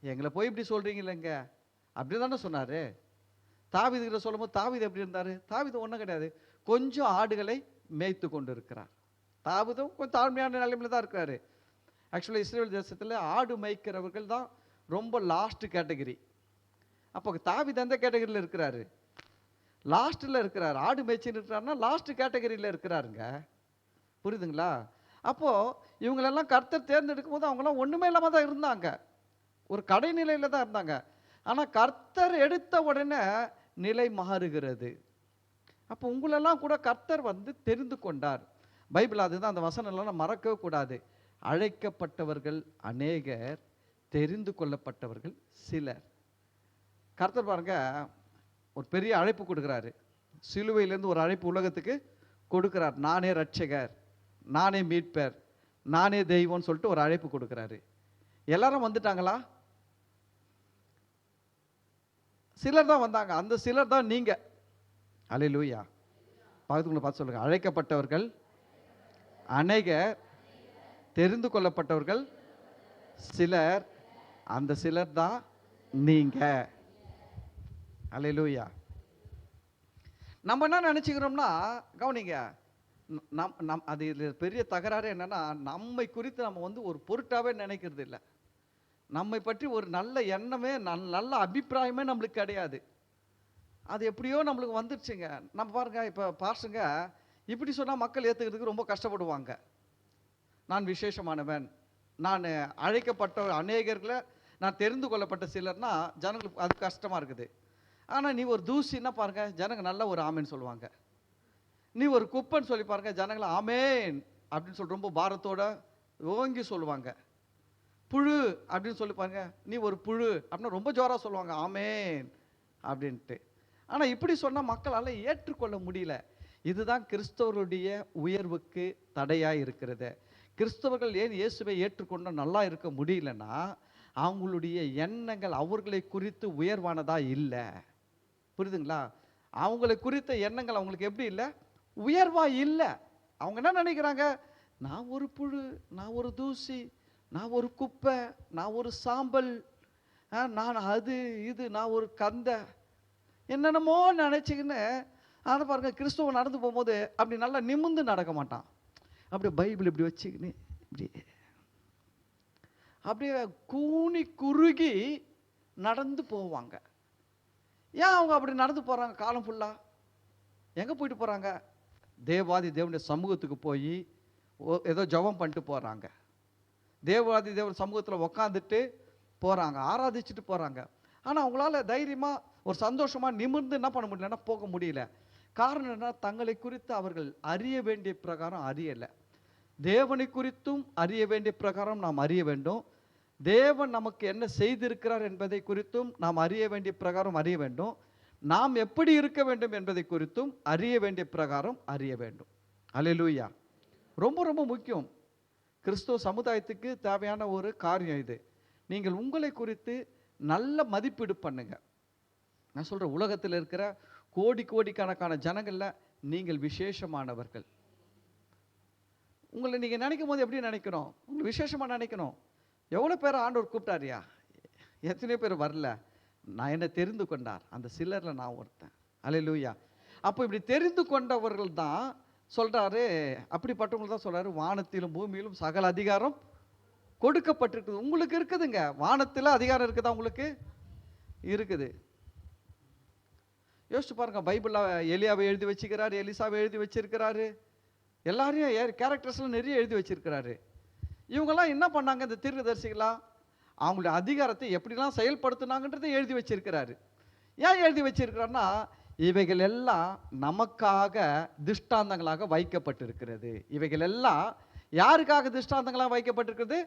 எங்களை போய் இப்படி சொல்கிறீங்களேங்க அப்படி தானே சொன்னார். தாவீதுகிட்ட சொல்லும்போது தாவீது எப்படி இருந்தார்? தாவீது ஒன்றும் கிடையாது, கொஞ்சம் ஆடுகளை மேய்த்து கொண்டு இருக்கிறார். தாவீதும் கொஞ்சம் தாழ்மையான நிலைமையில் தான் இருக்கிறாரு. ஆக்சுவலாக இஸ்ரேல் தேசத்தில் ஆடு மேய்க்கிறவர்கள் தான் ரொம்ப லாஸ்ட் கேட்டகரி. அப்போ தாவீது எந்த கேட்டகரியில் இருக்கிறாரு? லாஸ்ட்டில் இருக்கிறார். ஆடு மேய்ச்சின்னு இருக்கிறாருன்னா லாஸ்ட் கேட்டகரியில் இருக்கிறாருங்க. புரியுதுங்களா? அப்போது இவங்களெல்லாம் கர்த்தர் தேர்ந்தெடுக்கும் போது அவங்களாம் ஒன்றுமே இல்லாமல் தான் இருந்தாங்க, ஒரு கடைநிலையில் தான் இருந்தாங்க. ஆனால் கர்த்தர் எடுத்த உடனே நிலை மாறுகிறது. அப்போ உங்களெல்லாம் கூட கர்த்தர் வந்து தெரிந்து கொண்டார். பைபிள் அதுதான், அந்த வசனம்லாம் மறக்கவே கூடாது. அழைக்கப்பட்டவர்கள் அநேகர், தெரிந்து கொள்ளப்பட்டவர்கள் சிலர். கர்த்தர் பாருங்க ஒரு பெரிய அழைப்பு கொடுக்குறாரு. சிலுவையிலேருந்து ஒரு அழைப்பு உலகத்துக்கு கொடுக்குறார். நானே ரட்சகர், நானே மீட்பர், நானே தெய்வம்னு சொல்லிட்டு ஒரு அழைப்பு கொடுக்குறாரு. எல்லாரும் வந்துட்டாங்களா? சிலர் தான் வந்தாங்க. அந்த சிலர் தான் நீங்க. அல்லேலூயா. பக்கத்துக்குள்ள பார்த்து சொல்லுங்க, அழைக்கப்பட்டவர்கள் அநேகர், தெரிந்து கொள்ளப்பட்டவர்கள் சிலர், அந்த சிலர் தான் நீங்க. அல்லேலூயா. நம்ம என்ன நினைச்சுக்கிறோம்னா, கவனிங்க, அது பெரிய தகராறு என்னன்னா, நம்மை குறித்து நம்ம வந்து ஒரு பொருட்டாவே நினைக்கிறது இல்லை. நம்மை பற்றி ஒரு நல்ல எண்ணமே, நல்ல அபிப்பிராயமே நம்மளுக்கு கிடையாது. அது எப்படியோ நம்மளுக்கு வந்துடுச்சுங்க. நம்ம பாருங்க, இப்போ பாஸ்டருங்க இப்படி சொன்னால் மக்கள் ஏற்றுக்கிறதுக்கு ரொம்ப கஷ்டப்படுவாங்க. நான் விசேஷமானவன், நான் அழைக்கப்பட்ட அநேகர்களை நான் தெரிந்து கொள்ளப்பட்ட சிலர்னா ஜனங்களுக்கு அது கஷ்டமாக இருக்குது. ஆனால் நீ ஒரு தூசின்னா பாருங்க, ஜனங்க நல்ல ஒரு ஆமேன்னு சொல்லுவாங்க. நீ ஒரு குப்பைன்னு சொல்லி பாருங்க, ஜனங்களை ஆமேன் அப்படின்னு சொல்லி ரொம்ப பாரத்தோட ஓங்கி சொல்லுவாங்க. புழு அப்படின்னு சொல்லி பாருங்க, நீ ஒரு புழு அப்படின்னா ரொம்ப ஜோராக சொல்லுவாங்க ஆமேன் அப்படின்ட்டு. ஆனால் இப்படி சொன்னால் மக்களால் ஏற்றுக்கொள்ள முடியல. இதுதான் கிறிஸ்தவருடைய உயர்வுக்கு தடையாக இருக்கிறது. கிறிஸ்தவர்கள் ஏன் இயேசுவை ஏற்றுக்கொண்டு நல்லா இருக்க முடியலன்னா, அவங்களுடைய எண்ணங்கள் அவர்களை குறித்து உயர்வானதாக இல்லை. புரியுதுங்களா? அவங்களை குறித்த எண்ணங்கள் அவங்களுக்கு எப்படி இல்லை? உயர்வாக இல்லை. அவங்க என்ன நினைக்கிறாங்க? நான் ஒரு புழு, நான் ஒரு தூசி, நான் ஒரு குப்பை, நான் ஒரு சாம்பல், நான் அது இது, நான் ஒரு கந்த, என்னென்னமோ நினச்சிக்கின்னு. ஆனால் பாருங்கள், கிறிஸ்துவ நடந்து போகும்போது அப்படி நல்லா நிமிர்ந்து நடக்க மாட்டான். அப்படியே பைபிள் இப்படி வச்சுக்கின்னு இப்படி அப்படியே கூனி குறுகி நடந்து போவாங்க. ஏன் அவங்க அப்படி நடந்து போகிறாங்க? காலம் ஃபுல்லாக எங்கே போயிட்டு போகிறாங்க? தேவாதி தேவனுடைய சமூகத்துக்கு போய் ஏதோ ஜெபம் பண்ணிட்டு போகிறாங்க. தேவாதி தேவன் சமூகத்தில் உக்காந்துட்டு போகிறாங்க, ஆராதிச்சுட்டு போகிறாங்க. ஆனால் அவங்களால தைரியமாக ஒரு சந்தோஷமாக நிமிர்ந்து என்ன பண்ண முடியலன்னா போக முடியல. காரணம் என்ன? தங்களை குறித்து அவர்கள் அறிய வேண்டிய பிரகாரம் அறியலை. தேவனை குறித்தும் அறிய வேண்டிய பிரகாரம் நாம் அறிய வேண்டும். தேவன் நமக்கு என்ன செய்திருக்கிறார் என்பதை குறித்தும் நாம் அறிய வேண்டிய பிரகாரம் அறிய வேண்டும். நாம் எப்படி இருக்க வேண்டும் என்பதை குறித்தும் அறிய வேண்டிய பிரகாரம் அறிய வேண்டும். அல்லேலூயா. ரொம்ப ரொம்ப முக்கியம். கிறிஸ்துவ சமுதாயத்துக்கு தேவையான ஒரு காரியம் இது. நீங்கள் உங்களை குறித்து நல்ல மதிப்பீடு பண்ணுங்க. நான் சொல்கிறேன், உலகத்தில் இருக்கிற கோடிக்கணக்கான ஜனங்களில் நீங்கள் விசேஷமானவர்கள். உங்களை நீங்கள் நினைக்கும் போது எப்படி நினைக்கணும்? உங்களை விசேஷமாக நினைக்கணும். எவ்வளோ பேர் ஆண்டவர் கூப்பிட்டாரியா? எத்தனையோ பேர் வரல. நான் என்ன தெரிந்து கொண்டார், அந்த சிலரில் நான் ஒருத்தன். அல்லேலூயா. அப்போ இப்படி தெரிந்து கொண்டவர்கள் தான் சொல்கிறாரு, அப்படிப்பட்டவங்க தான் சொல்கிறாரு, வானத்திலும் பூமியிலும் சகல அதிகாரம் கொடுக்கப்பட்டிருக்குது. உங்களுக்கு இருக்குதுங்க. வானத்தில் அதிகாரம் இருக்குதா? உங்களுக்கு இருக்குது. யோசிச்சு பாருங்க. பைபிளில் எலியாவை எழுதி வச்சுக்கிறாரு, எலிசாவை எழுதி வச்சிருக்கிறாரு, எல்லாரையும் கேரக்டர்ஸ்லாம் நிறைய எழுதி வச்சிருக்கிறாரு. இவங்கெல்லாம் என்ன பண்ணாங்க? இந்த தீர்க்கதரிசிகளா அவங்களுடைய அதிகாரத்தை எப்படிலாம் செயல்படுத்தினாங்கன்றதை எழுதி வச்சிருக்கிறாரு. ஏன் எழுதி வச்சிருக்கிறாருன்னா, இவைகள் எல்லாம் நமக்காக திஷ்டாந்தங்களாக வைக்கப்பட்டிருக்கிறது. இவைகள் எல்லாம் யாருக்காக திஷ்டாந்தங்களாக வைக்கப்பட்டிருக்கிறது?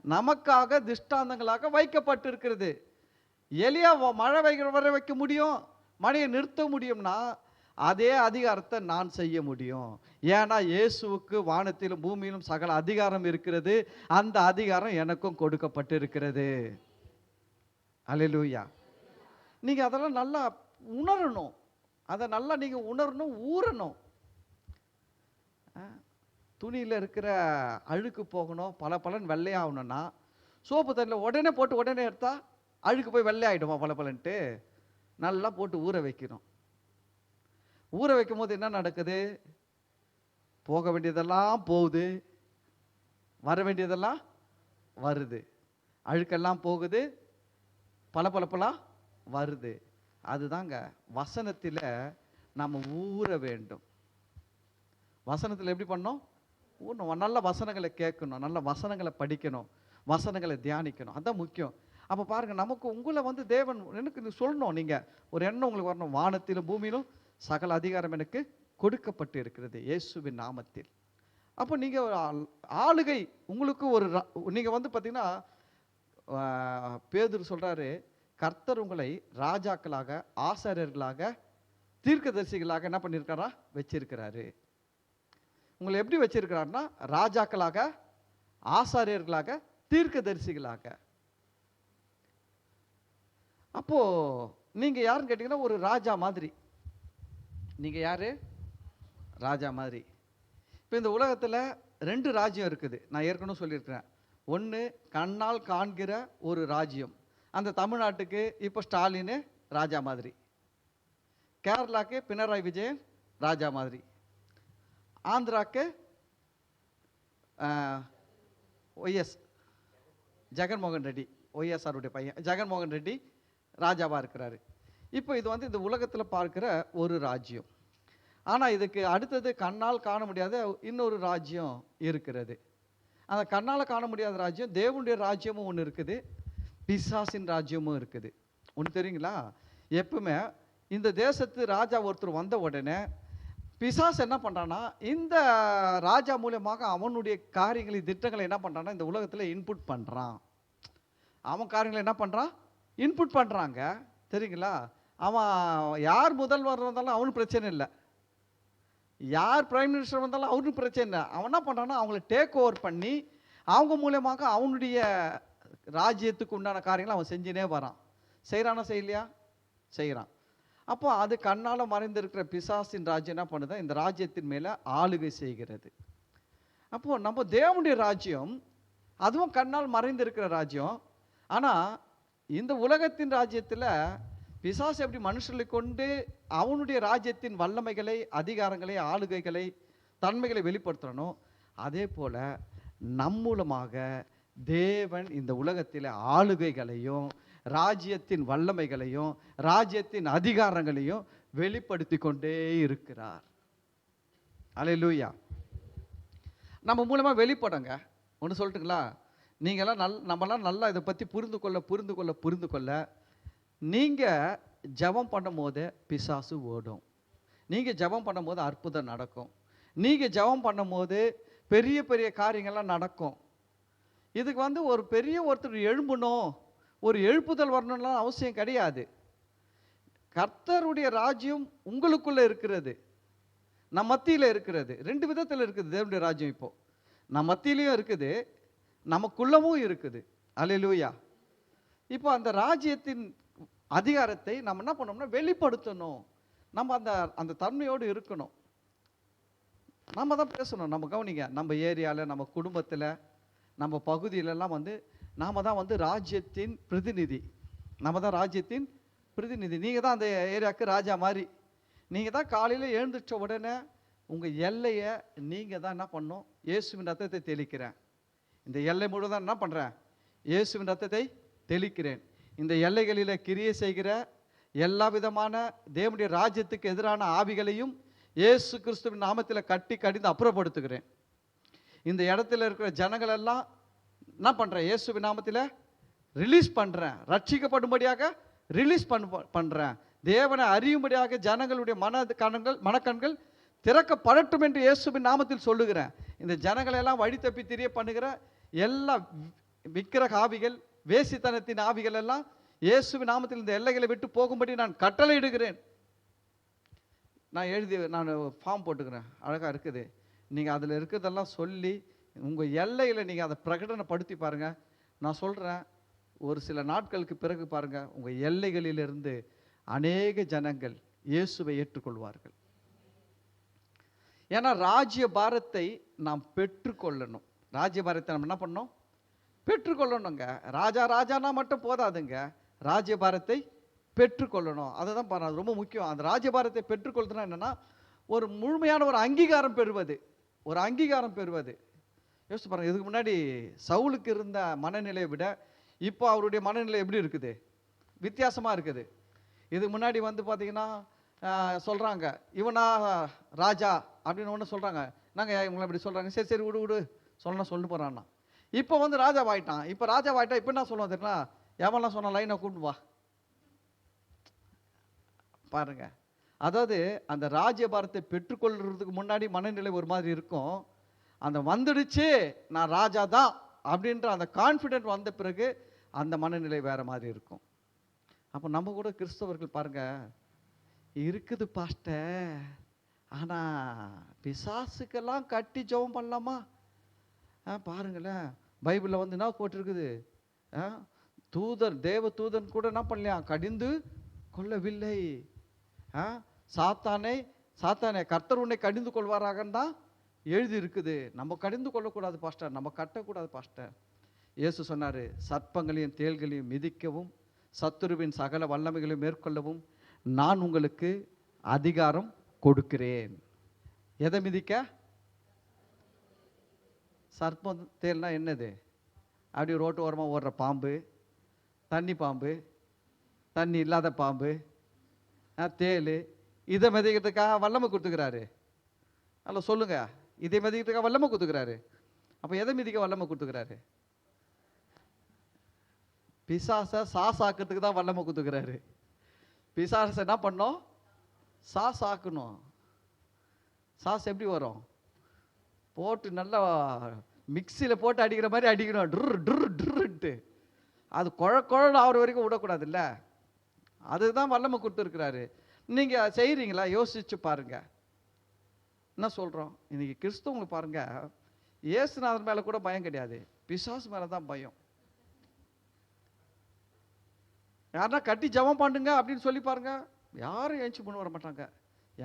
நமக்காக திஷ்டாந்தங்களாக வைக்கப்பட்டிருக்கிறது. எலியா மழை வர வைக்க முடியும், மழையை நிறுத்த முடியும்னா அதே அதிகாரத்தை நான் செய்ய முடியும். ஏன்னா இயேசுவுக்கு வானத்திலும் பூமியிலும் சகல அதிகாரம் இருக்கிறது. அந்த அதிகாரம் எனக்கும் கொடுக்கப்பட்டிருக்கிறது. அல்லேலூயா. நீங்க அதெல்லாம் நல்லா உணரணும். அதை நல்லா நீங்க உணரணும், ஊறணும். துணியில் இருக்கிற அழுக்கு போகணும், பலன்னு வெள்ளையாகணும்னா சோப்பு தண்ணியில் உடனே போட்டு உடனே எடுத்தா அழுக்கு போய் வெள்ளையாயிடுமா? பலன்ட்டு நல்லா போட்டு ஊற வைக்கணும். ஊற வைக்கும் போது என்ன நடக்குது? போக வேண்டியதெல்லாம் போகுது, வர வேண்டியதெல்லாம் வருது. அழுக்கெல்லாம் போகுது, பளபளப்பெல்லாம் வருது. அதுதாங்க வசனத்தில் நம்ம ஊற வேண்டும். வசனத்தில் எப்படி பண்ணோம்? ஊறணும். நல்ல வசனங்களை கேட்கணும், நல்ல வசனங்களை படிக்கணும், வசனங்களை தியானிக்கணும். அதுதான் முக்கியம். அப்போ பாருங்கள், நமக்கு உங்களை தேவன் எனக்கு சொல்லணும். நீங்கள் ஒரு எண்ணம் உங்களுக்கு வரணும், வானத்திலும் பூமியிலும் சகல அதிகாரம் எனக்கு கொடுக்கப்பட்டு இருக்கிறது இயேசுவின் நாமத்தில். அப்போ நீங்கள் ஆளுகை உங்களுக்கு ஒரு நீங்கள் பார்த்தீங்கன்னா, பேதுரு சொல்கிறாரு, கர்த்தர் உங்களை ராஜாக்களாக, ஆசாரியர்களாக, தீர்க்கதரிசிகளாக என்ன பண்ணியிருக்காரா? வச்சிருக்கிறாரு. உங்களை எப்படி வச்சிருக்கிறாருன்னா, ராஜாக்களாக, ஆசாரியர்களாக, தீர்க்கதரிசிகளாக. அப்போ நீங்க யாருன்னு கேட்டீங்கன்னா, ஒரு ராஜா மாதிரி. நீங்க யாரு? ராஜா மாதிரி. இப்போ இந்த உலகத்தில் 2 ராஜ்யம் இருக்குது. நான் ஏற்கனவே சொல்லியிருக்கிறேன். ஒன்று கண்ணால் காண்கிற ஒரு ராஜ்யம். அந்த தமிழ்நாட்டுக்கு இப்போ ஸ்டாலின் ராஜா மாதிரி, கேரளாக்கு பினராயி விஜயன் ராஜா மாதிரி, ஆந்திராக்கு ஒய்எஸ் ஜெகன்மோகன் ரெட்டி, ஒய்எஸ்ஆருடைய பையன் ஜெகன்மோகன் ரெட்டி ராஜாவாக இருக்கிறாரு. இப்போ இது இந்த உலகத்தில் பார்க்கிற ஒரு ராஜ்யம். ஆனால் இதுக்கு அடுத்தது கண்ணால் காண முடியாத இன்னொரு ராஜ்யம் இருக்கிறது. அந்த கண்ணால் காண முடியாத ராஜ்யம், தேவனுடைய ராஜ்யமும் ஒன்று இருக்குது, பிசாசின் ராஜ்யமும் இருக்குது. ஒன்று தெரியுங்களா? எப்பவுமே இந்த தேசத்து ராஜா ஒருத்தர் வந்த உடனே பிசாசு என்ன பண்ணுறான்னா, இந்த ராஜா மூலமாக அவனுடைய காரியங்களை, திட்டங்களை என்ன பண்ணுறான்னா இந்த உலகத்தில் இன்புட் பண்ணுறான். அவன் காரியங்களை என்ன பண்ணுறான்? இன்புட் பண்ணுறாங்க. தெரியுங்களா? அவன் யார் முதல்வர் வந்தாலும் அவனுக்கு பிரச்சனை இல்லை, யார் பிரைம் மினிஸ்டர் வந்தாலும் அவனுக்கு பிரச்சனை இல்லை. அவன் என்ன பண்ணுறான்னா அவங்கள டேக் ஓவர் பண்ணி அவங்க மூலமாக அவனுடைய ராஜ்யத்துக்கு உண்டான காரியங்களை அவன் செஞ்சுனே வரான். செய்கிறானா செய்யலையா? செய்கிறான். அப்போ அது கண்ணால் மறைந்திருக்கிற பிசாசின் ராஜ்யம் என்ன பண்ணுது? இந்த ராஜ்யத்தின் மேலே ஆளுகை செய்கிறது. அப்போது நம்ம தேவனுடைய ராஜ்யம், அதுவும் கண்ணால் மறைந்திருக்கிற ராஜ்யம். ஆனால் இந்த உலகத்தின் ராஜ்யத்தில் பிசாசு எப்படி மனுஷர்களை கொண்டு அவனுடைய ராஜ்யத்தின் வல்லமைகளை, அதிகாரங்களை, ஆளுகைகளை, தன்மைகளை வெளிப்படுத்தணும், அதே போல் நம் மூலமாக தேவன் இந்த உலகத்தில் ஆளுகைகளையும் ராஜ்யத்தின் வல்லமைகளையும் ராஜ்யத்தின் அதிகாரங்களையும் வெளிப்படுத்தி கொண்டே இருக்கிறார். அல்லேலூயா. நம்ம மூலமாக வெளிப்படுங்க. ஒன்று சொல்லட்டுங்களா, நீங்களாம் நம்மளாம் நல்லா இதை பற்றி புரிந்து கொள்ள நீங்கள் ஜெபம் பண்ணும் போது பிசாசு ஓடும். நீங்கள் ஜெபம் பண்ணும் போது அற்புதம் நடக்கும். நீங்கள் ஜெபம் பண்ணும் போது பெரிய பெரிய காரியங்கள்லாம் நடக்கும். இதுக்கு ஒரு பெரிய ஒருத்தர் எழும்பணும், ஒரு எழுப்புதல் வரணும்லாம் அவசியம் கிடையாது. கர்த்தருடைய ராஜ்யம் உங்களுக்குள்ளே இருக்கிறது, நம் மத்தியில் இருக்கிறது. 2 விதத்தில் இருக்குது தேவனுடைய ராஜ்யம். இப்போ நம் மத்தியிலையும் இருக்குது, நமக்குள்ளவும் இருக்குது. அல்லேலூயா. இப்போ அந்த ராஜ்யத்தின் அதிகாரத்தை நம்ம என்ன பண்ணோம்னா வெளிப்படுத்தணும். நம்ம அந்த அந்த தன்மையோடு இருக்கணும். நம்ம தான் பேசணும். நம்ம கவனிங்க, நம்ம ஏரியாவில், நம்ம குடும்பத்தில், நம்ம பகுதியிலெல்லாம் நாம் தான் ராஜ்யத்தின் பிரதிநிதி. நம்ம தான் ராஜ்யத்தின் பிரதிநிதி. நீங்கள் தான் அந்த ஏரியாவுக்கு ராஜா மாதிரி. நீங்கள் தான் காலையில் எழுந்திரிச்ச உடனே உங்கள் எல்லையை நீங்கள் தான் என்ன பண்ணணும்? இயேசுவின் ரத்தத்தை தெளிக்கிறேன். இந்த எல்லை முழுவதும் என்ன பண்ணுறேன்? இயேசுவின் ரத்தத்தை தெளிக்கிறேன். இந்த எல்லைகளில் கிரியை செய்கிற எல்லா விதமான தேவனுடைய ராஜ்யத்துக்கு எதிரான ஆவிகளையும் இயேசு கிறிஸ்துவின் நாமத்தில் கட்டி கடிந்து அப்புறப்படுத்துகிறேன். இந்த இடத்துல இருக்கிற ஜனங்களெல்லாம் என்ன பண்ணுறேன்? இயேசுவின் நாமத்தில் ரிலீஸ் பண்ணுறேன். ரட்சிக்கப்படும்படியாக ரிலீஸ் பண்ணுறேன். தேவனை அறியும்படியாக ஜனங்களுடைய மனக்கண்கள் திறக்கப்படட்டும் என்று இயேசுவின் நாமத்தில் சொல்லுகிறேன். இந்த ஜனங்களெல்லாம் வழி தப்பி திரிய பண்ணுகிற எல்லா விக்கிரக ஆவிகள், வேசித்தனத்தின் ஆவிகள் எல்லாம் இயேசுவின் நாமத்தில் இந்த எல்லைகளை விட்டு போகும்படி நான் கட்டளையிடுகிறேன். நான் ஃபார்ம் போட்டுக்கிறேன், அழகாக இருக்குது. நீங்கள் அதில் இருக்கிறதெல்லாம் சொல்லி உங்கள் எல்லையில் நீங்கள் அதை பிரகடனப்படுத்தி பாருங்கள். நான் சொல்கிறேன், ஒரு சில நாட்களுக்கு பிறகு பாருங்கள், உங்கள் எல்லைகளிலிருந்து அநேக ஜனங்கள் இயேசுவை ஏற்றுக்கொள்வார்கள். ஏன்னா ராஜ்ய பாரத்தை நாம் பெற்றுக்கொள்ளணும். ராஜ்ய பாரத்தை நம்ம என்ன பண்ணணும்? பெற்றுக்கொள்ளணுங்க. ராஜானா மட்டும் போதாதுங்க, ராஜ்ய பாரத்தை பெற்றுக்கொள்ளணும். அதுதான் பாருங்க, ரொம்ப முக்கியம். அந்த ராஜ்ய பாரத்தை பெற்றுக்கொள்றதுனா என்னென்னா, ஒரு முழுமையான ஒரு அங்கீகாரம் பெறுவது. யோசிச்சு பாருங்க, இதுக்கு முன்னாடி சவுலுக்கு இருந்த மனநிலையை விட இப்போ அவருடைய மனநிலை எப்படி இருக்குது? வித்தியாசமாக இருக்குது. இதுக்கு முன்னாடி பார்த்தீங்கன்னா சொல்கிறாங்க, இவனா ராஜா அப்படின்னு ஒன்று சொல்கிறாங்க. நாங்கள் இவங்களை இப்படி சொல்கிறாங்க, சரி விடு சொல்லிட்டு போகிறான்னா. இப்போ ராஜாவாயிட்டான். இப்போ ராஜாவாயிட்டா இப்போ என்ன சொல்லுவோம் தெரியுமா? எவன்லாம் சொன்ன லைனை கூப்பிட்டு வா பாருங்க. அதாவது அந்த ராஜ்யபாரத்தை பெற்றுக்கொள்றதுக்கு முன்னாடி மனநிலை ஒரு மாதிரி இருக்கும். அந்த வந்துடுச்சு, நான் ராஜா தான் அப்படின்ற அந்த கான்ஃபிடென்ட் வந்த பிறகு அந்த மனநிலை வேற மாதிரி இருக்கும். அப்போ நம்ம கூட கிறிஸ்தவர்கள் பாருங்க, இருக்குது பாஸ்டர், ஆனால் பிசாசுக்கெல்லாம் கட்டி ஜெபம் பண்ணலாமா? பாருங்களேன், பைபிளில் என்ன போட்டிருக்குது? தேவ தூதன் கூட என்ன பண்ணலையா? கடிந்து கொள்ளவில்லை. சாத்தானே கர்த்தர் உன்னை கடிந்து கொள்வாராகன்னு தான் எழுதி இருக்குது. நம்ம கடிந்து கொள்ளக்கூடாது பாஸ்டர், நம்ம கட்டக்கூடாது பாஸ்டர். இயேசு சொன்னார், சர்ப்பங்களையும் தேள்களையும் மிதிக்கவும் சத்துருவின் சகல வல்லமைகளையும் மேற்கொள்ளவும் நான் உங்களுக்கு அதிகாரம் கொடுக்கிறேன். எதை மிதிக்க? சர்ப்பம் தேல்னா என்னது? அப்படி ரோட்டு ஓரமாக ஓடுற பாம்பு, தண்ணி பாம்பு, தண்ணி இல்லாத பாம்பு, தேள், இதை மிதிக்கிறதுக்காக வல்லமை கொடுத்துக்கிறாரு. அல்ல சொல்லுங்க, இதை மிதிக்கிறதுக்காக வல்லமை கொடுத்துக்கிறாரு. அப்போ எதை மிதிக்க வல்லமை கொடுத்துக்கிறாரு? பிசாசை சாசாக்கிறதுக்கு தான் வல்லமை கொடுத்துக்கிறாரு. பிசாசை என்ன பண்ணோம்? சாசாக்கணும். சாஸ் எப்படி வரும்? போட்டு நல்லா மிக்சியில் போட்டு அடிக்கிற மாதிரி அடிக்கணும், ட்ருன்ட்டு. அது குழன்னு ஆகிற வரைக்கும் விடக்கூடாதுல்ல. அதுதான் வல்லமை கொடுத்துருக்கிறாரு. நீங்கள் செய்கிறீங்களா? யோசிச்சு பாருங்க. என்ன சொல்கிறோம்? இன்னைக்கு கிறிஸ்தவங்களுக்கு பாருங்க, இயேசுநாதர் மேலே கூட பயம் கிடையாது, பிசாசு மேலே தான் பயம். யாருன்னா கட்டி ஜெபம் பண்ணுங்க அப்படின்னு சொல்லி பாருங்க, யாரும் ஏஞ்சி பண்ண வர மாட்டாங்க.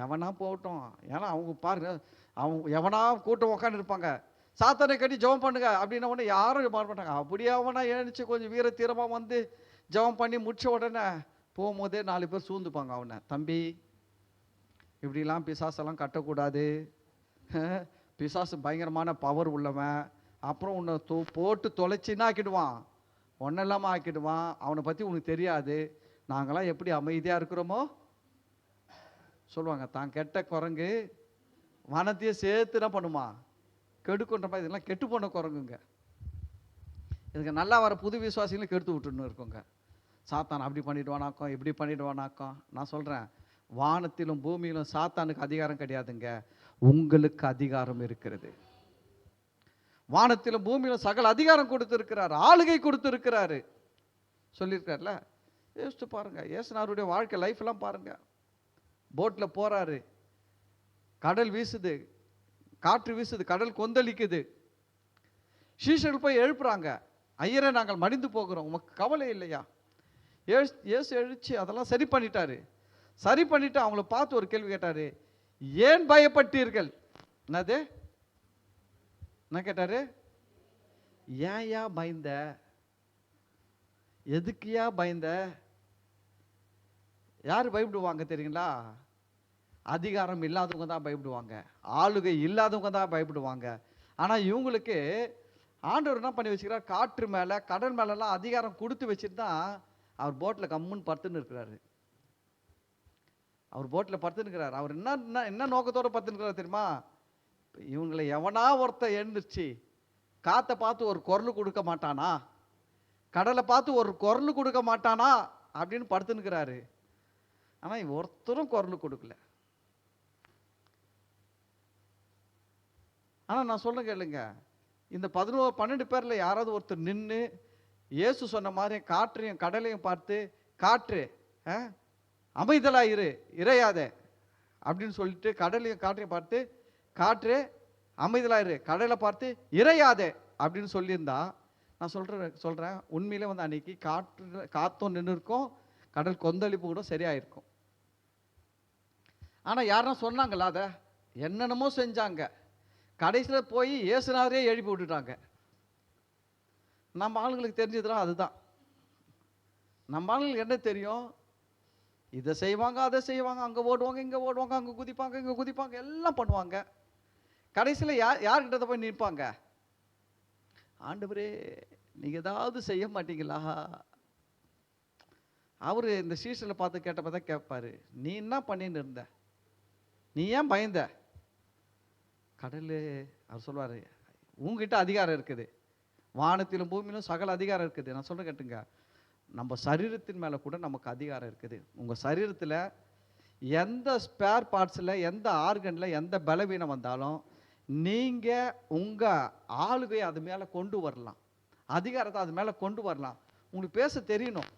எவனா போகட்டும், ஏன்னா அவங்க பாருங்க, அவங்க எவனா கூட்டம் உட்காந்து இருப்பாங்க. சாத்தானை கட்டி ஜெபம் பண்ணுங்க அப்படின்னா உடனே யாரும் மாற மாட்டாங்க. அப்படியே அவனா ஏழிச்சு கொஞ்சம் வீர தீரமாக ஜெபம் பண்ணி முடிச்ச உடனே போகும்போதே 4 பேர் சூழ்ந்துப்பாங்க அவனை. தம்பி, இப்படிலாம் பிசாசெல்லாம் கட்டக்கூடாது, பிசாசு பயங்கரமான பவர் உள்ளவன். அப்புறம் உன்னை போட்டு தொலைச்சின்னா ஆக்கிடுவான், ஒன்றும் இல்லாமல் ஆக்கிடுவான். அவனை பற்றி உனக்கு தெரியாது. நாங்களாம் எப்படி அமைதியாக இருக்கிறோமோ சொல்லுவாங்க, தான் கெட்ட குரங்கு வனத்தையே சேர்த்து என்ன பண்ணுமா கெடுக்குன்ற மாதிரி. இதெல்லாம் கெட்டு போன குரங்குங்க. இதுக்கு நல்லா வர புது விசுவாசிகளும் கெடுத்து விட்டுன்னு இருக்குங்க. சாத்தான் அப்படி பண்ணிடுவானாக்கும், இப்படி பண்ணிடுவானாக்கும். நான் சொல்கிறேன், வானத்திலும் பூமியிலும் சாத்தானுக்கு அதிகாரம் கிடையாதுங்க, உங்களுக்கு அதிகாரம் இருக்கிறது. வானத்திலும் பூமியிலும் சகல அதிகாரம் கொடுத்துருக்கிறார், ஆளுகை கொடுத்துருக்கிறாரு சொல்லியிருக்காருல. யோசிச்சு பாருங்க, இயேசுநாதருடைய வாழ்க்கை லைஃப்லாம் பாருங்க. போட்டில் போறாரு, கடல் வீசுது, காற்று வீசுது, கடல் கொந்தளிக்குது. சீஷர்கள் போய் எழுப்புறாங்க, ஐயரே நாங்கள் மடிந்து போகிறோம், உமக்கு கவலை இல்லையா? இயேசு எழுச்சி அதெல்லாம் சரி பண்ணிட்டாரு. சரி பண்ணிட்டு அவங்கள பார்த்து ஒரு கேள்வி கேட்டாரு, ஏன் பயப்பட்டீர்கள்? என்னது என்ன கேட்டாரு? ஏன்யா பயந்த? எதுக்குயா பயந்த? யார் பயப்படுவாங்க தெரியுங்களா? அதிகாரம் இல்லாதவங்க தான் பயப்படுவாங்க, ஆளுகை இல்லாதவங்க தான் பயப்படுவாங்க. ஆனால் இவங்களுக்கு ஆண்டவர் என்ன பண்ணி வச்சுக்கிறார்? காற்று மேலே கடல் மேலெல்லாம் அதிகாரம் கொடுத்து வச்சுட்டு தான் அவர் போட்டில் கம்முன்னு படுத்துன்னு இருக்கிறாரு. அவர் போட்டில் படுத்துன்னு இருக்கிறார். அவர் என்ன நோக்கத்தோடு படுத்துன்னு இருக்கிறார் தெரியுமா? இவங்களை எவனா ஒருத்த எழுந்துருச்சு காற்றை பார்த்து ஒரு குரல் கொடுக்க மாட்டானா, கடலை பார்த்து ஒரு குரல் கொடுக்க மாட்டானா அப்படின்னு படுத்துன்னுக்கிறாரு. ஆனால் ஒருத்தரும் குரல் கொடுக்கல. ஆனால் நான் சொல்ல கேளுங்க, இந்த 12 பேரில் யாராவது ஒருத்தர் நின்று இயேசு சொன்ன மாதிரி காற்றையும் கடலையும் பார்த்து, காற்று அமைதலாயிரு, இறையாதே அப்படின்னு சொல்லிட்டு, கடலையும் காற்றையும் பார்த்து, காற்று அமைதலாயிரு, கடலை பார்த்து இறையாதே அப்படின்னு சொல்லியிருந்தா, நான் சொல்கிறேன் உண்மையிலே வந்து அன்னைக்கு காற்றும் நின்று இருக்கும், கடல் கொந்தளிப்பு கூட சரியாயிருக்கும். ஆனால் யாருன்னா சொன்னாங்களா? அதை என்னென்னமோ செஞ்சாங்க, கடைசியில் போய் இயேசுநாதரே எழுப்பி விட்டுட்டாங்க. நம்ம ஆளுங்களுக்கு தெரிஞ்சதுலாம் அதுதான். நம்ம ஆளுங்களுக்கு என்ன தெரியும்? இதை செய்வாங்க, அதை செய்வாங்க, அங்கே ஓடுவாங்க, இங்கே ஓடுவாங்க, அங்கே குதிப்பாங்க, இங்கே குதிப்பாங்க, எல்லாம் பண்ணுவாங்க. கடைசியில் யார்கிட்ட போய் நிற்பாங்க? ஆண்டவரே நீங்கள் ஏதாவது செய்ய மாட்டீங்களா? அவர் இந்த சீசனில் பார்த்து கேட்டப்ப தான் கேட்பாரு, நீ என்ன பண்ணின்னு இருந்த? நீ ஏன் பயந்த? கடல் அவர் சொல்வார், உங்ககிட்ட அதிகாரம் இருக்குது, வானத்திலும் பூமியிலும் சகல அதிகாரம் இருக்குது. நான் சொல்ல கேட்டுங்க, நம்ம சரீரத்தின் மேலே கூட நமக்கு அதிகாரம் இருக்குது. உங்கள் சரீரத்தில் எந்த ஸ்பேர் பார்ட்ஸில், எந்த ஆர்கனில் எந்த பலவீனம் வந்தாலும் நீங்கள் உங்கள் ஆளுகையை அது மேலே கொண்டு வரலாம், அதிகாரத்தை அது மேலே கொண்டு வரலாம். உங்களுக்கு பேச தெரியணும்.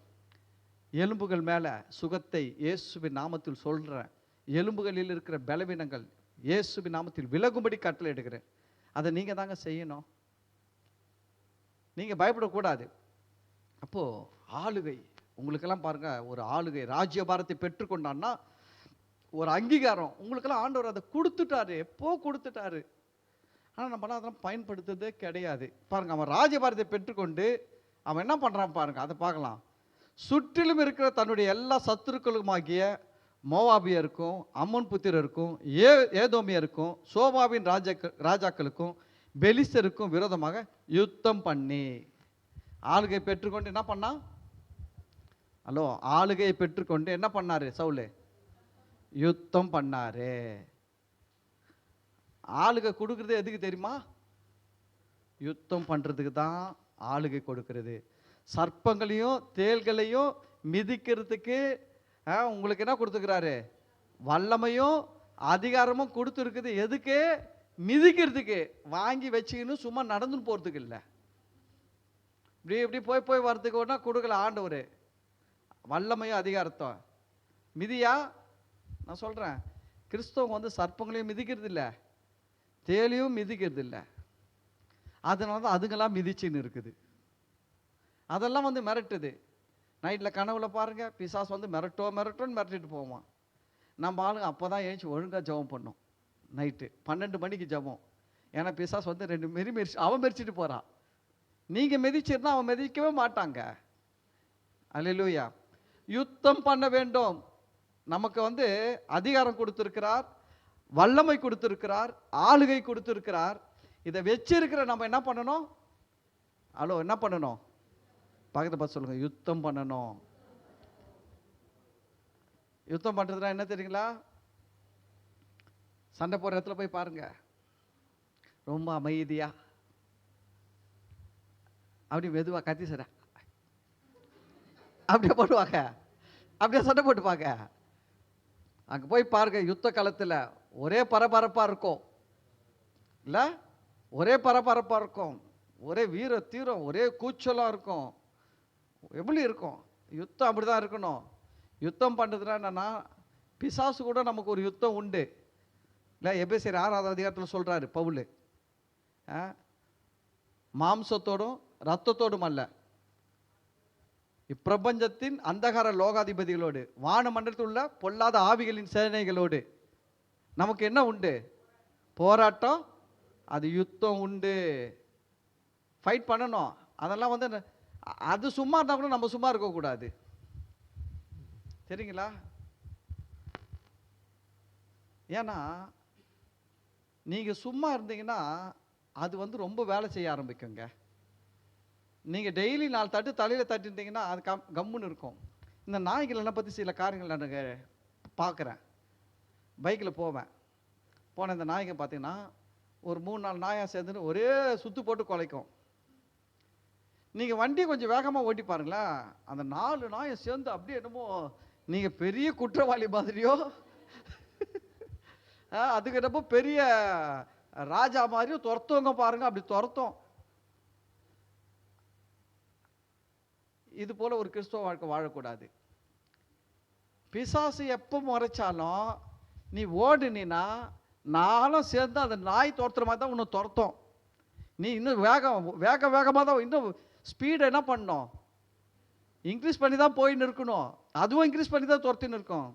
எலும்புகள் மேலே சுகத்தை இயேசுவின் நாமத்தில் சொல்கிறேன். எலும்புகளில் இருக்கிற பலவீனங்கள் இயேசுவின் நாமத்தில் விலகும்படி கட்டளை எடுக்கிறேன். அதை நீங்கள் தாங்க செய்யணும், நீங்கள் பயப்படக்கூடாது. அப்போது ஆளுகை உங்களுக்கெல்லாம் பாருங்கள், ஒரு ஆளுகை ராஜ்யபாரத்தை பெற்றுக்கொண்டான்னா ஒரு அங்கீகாரம் உங்களுக்கெல்லாம் ஆண்டவர் அதை கொடுத்துட்டாரு, எப்போ கொடுத்துட்டாரு. ஆனால் நம்மளாம் அதெல்லாம் பயன்படுத்துறதே கிடையாது. பாருங்கள், அவன் ராஜ்யபாரத்தை பெற்றுக்கொண்டு அவன் என்ன பண்ணுறான் பாருங்கள், அதை பார்க்கலாம். சுற்றிலும் இருக்கிற தன்னுடைய எல்லா சத்துருக்களுமாகிய மோவாபியருக்கும், அம்மன் புத்திரருக்கும், ஏதோமியருக்கும், சோபாவின் ராஜாக்களுக்கும், பெலிஸ்தருக்கும் விரோதமாக யுத்தம் பண்ணி, ஆளுகை பெற்றுக்கொண்டு என்ன பண்ணா? ஹலோ, ஆளுகையை பெற்றுக்கொண்டு என்ன பண்ணாரு சவுலு? யுத்தம் பண்ணாரு. ஆளுகை கொடுக்கறது எதுக்கு தெரியுமா? யுத்தம் பண்றதுக்கு தான் ஆளுகை கொடுக்கிறது. சர்ப்பங்களையும் தேள்களையும் மிதிக்கிறதுக்கு உங்களுக்கு என்ன கொடுத்துக்கிறாரு? வல்லமையும் அதிகாரமும் கொடுத்துருக்குது. எதுக்கு? மிதிக்கிறதுக்கு. வாங்கி வச்சுக்கின்னு சும்மா நடந்துன்னு போகிறதுக்கு இல்லை. இப்படி இப்படி போய் வரதுக்கு ஒன்றா கொடுக்கல ஆண்டவர். வல்லமையும் அதிகாரத்தை மிதியா? நான் சொல்கிறேன், கிறிஸ்தவங்க வந்து சர்ப்பங்களையும் மிதிக்கிறது இல்லை, தேலையும் மிதிக்கிறது இல்லை. அதனால தான் அதுங்கெல்லாம் மிதிச்சுன்னு இருக்குது. அதெல்லாம் வந்து மிரட்டுது. நைட்டில் கனவுல பாருங்கள், பிசாசு வந்து மிரட்டோன்னு மிரட்டிட்டு போவான். நம்ம ஆளுங்க அப்போ தான் ஏஞ்சி ஒழுங்காக ஜெபம் பண்ணோம். நைட்டு 12 மணிக்கு ஜெபம். ஏன்னா பிசாசு வந்து 2 மெரிச்சு அவன் மெரிச்சிட்டு போகிறான். நீங்கள் மிதிச்சிருந்தா அவன் மிதிக்கவே மாட்டாங்க. அல்லேலூயா. யுத்தம் பண்ண வேண்டும். நமக்கு வந்து அதிகாரம் கொடுத்துருக்கிறார், வல்லமை கொடுத்திருக்கிறார், ஆளுகை கொடுத்திருக்கிறார். இதை வச்சிருக்கிற நம்ம என்ன பண்ணணும்? ஹலோ, என்ன பண்ணணும்? பக்கத்தை பார்த்து சொல்லுங்க, யுத்தம் பண்ணணும். யுத்தம் பண்றதுனா என்ன தெரியுங்களா? சண்டை போடுற இடத்துல போய் பாருங்க, ரொம்ப அமைதியா அப்படி மெதுவா கத்தி சண்டை அப்படியே போடுவாங்க, அப்படியே சண்டை போட்டுப்பாங்க. அங்க போய் பாருங்க, யுத்த காலத்துல ஒரே பரபரப்பா இருக்கும் இல்ல? ஒரே பரபரப்பா இருக்கும், ஒரே வீர தீரம், ஒரே கூச்சலா இருக்கும். எப்படி இருக்கும்? யுத்தம் அப்படிதான் இருக்கணும். யுத்தம் பண்றதுனா என்னன்னா, பிசாசு கூட நமக்கு ஒரு யுத்தம் உண்டு இல்ல? எபேசியர் 6ஆவது அதிகாரத்தில் சொல்றாரு பவுல், மாம்சத்தோடும் ரத்தத்தோடும் அல்ல, இப்பிரபஞ்சத்தின் அந்தகார லோகாதிபதிகளோடு, வானமண்டலத்தில் உள்ள பொல்லாத ஆவிகளின் சேனைகளோடு நமக்கு என்ன உண்டு? போராட்டம், அது யுத்தம் உண்டு. ஃபைட் பண்ணணும். அதெல்லாம் வந்து அது சும்மா இருந்தால் கூட நம்ம சும்மா இருக்கக்கூடாது, சரிங்களா? ஏன்னா நீங்கள் சும்மா இருந்தீங்கன்னா அது வந்து ரொம்ப வேலை செய்ய ஆரம்பிக்குங்க. நீங்கள் டெய்லி 4 தட்டு தலையில் தட்டிருந்தீங்கன்னா அது கம்முன்னு இருக்கும். இந்த நாய்களெல்லாம் பற்றி சில காரியங்கள் நான் பார்க்குறேன். பைக்கில் போன இந்த நாய்ங்க பார்த்தீங்கன்னா ஒரு 3-4 நாயாக சேர்ந்துன்னு ஒரே சுற்று போட்டு குலைக்கும். நீங்கள் வண்டி கொஞ்சம் வேகமாக ஓட்டி பாருங்களேன், அந்த 4 நாயை சேர்ந்து அப்படியே என்னமோ நீங்கள் பெரிய குற்றவாளி மாதிரியோ அதுக்கு ரொம்ப பெரிய ராஜா மாதிரியும் துரத்துவங்க பாருங்க, அப்படி துரத்தும். இது போல ஒரு கிறிஸ்தவ வாழ்க்கை வாழக்கூடாது. பிசாசு எப்போ முறைச்சாலும் நீ ஓடுனா நானும் சேர்ந்து அந்த நாய் துரத்துற மாதிரி தான் உன்னை துரத்தும். நீ இன்னும் வேகமாக தான் இன்னும் ஸ்பீடை என்ன பண்ணணும்? இன்க்ரீஸ் பண்ணி தான் போயின்னு இருக்கணும். அதுவும் இன்க்ரீஸ் பண்ணி தான் துரத்தின்னு இருக்கும்.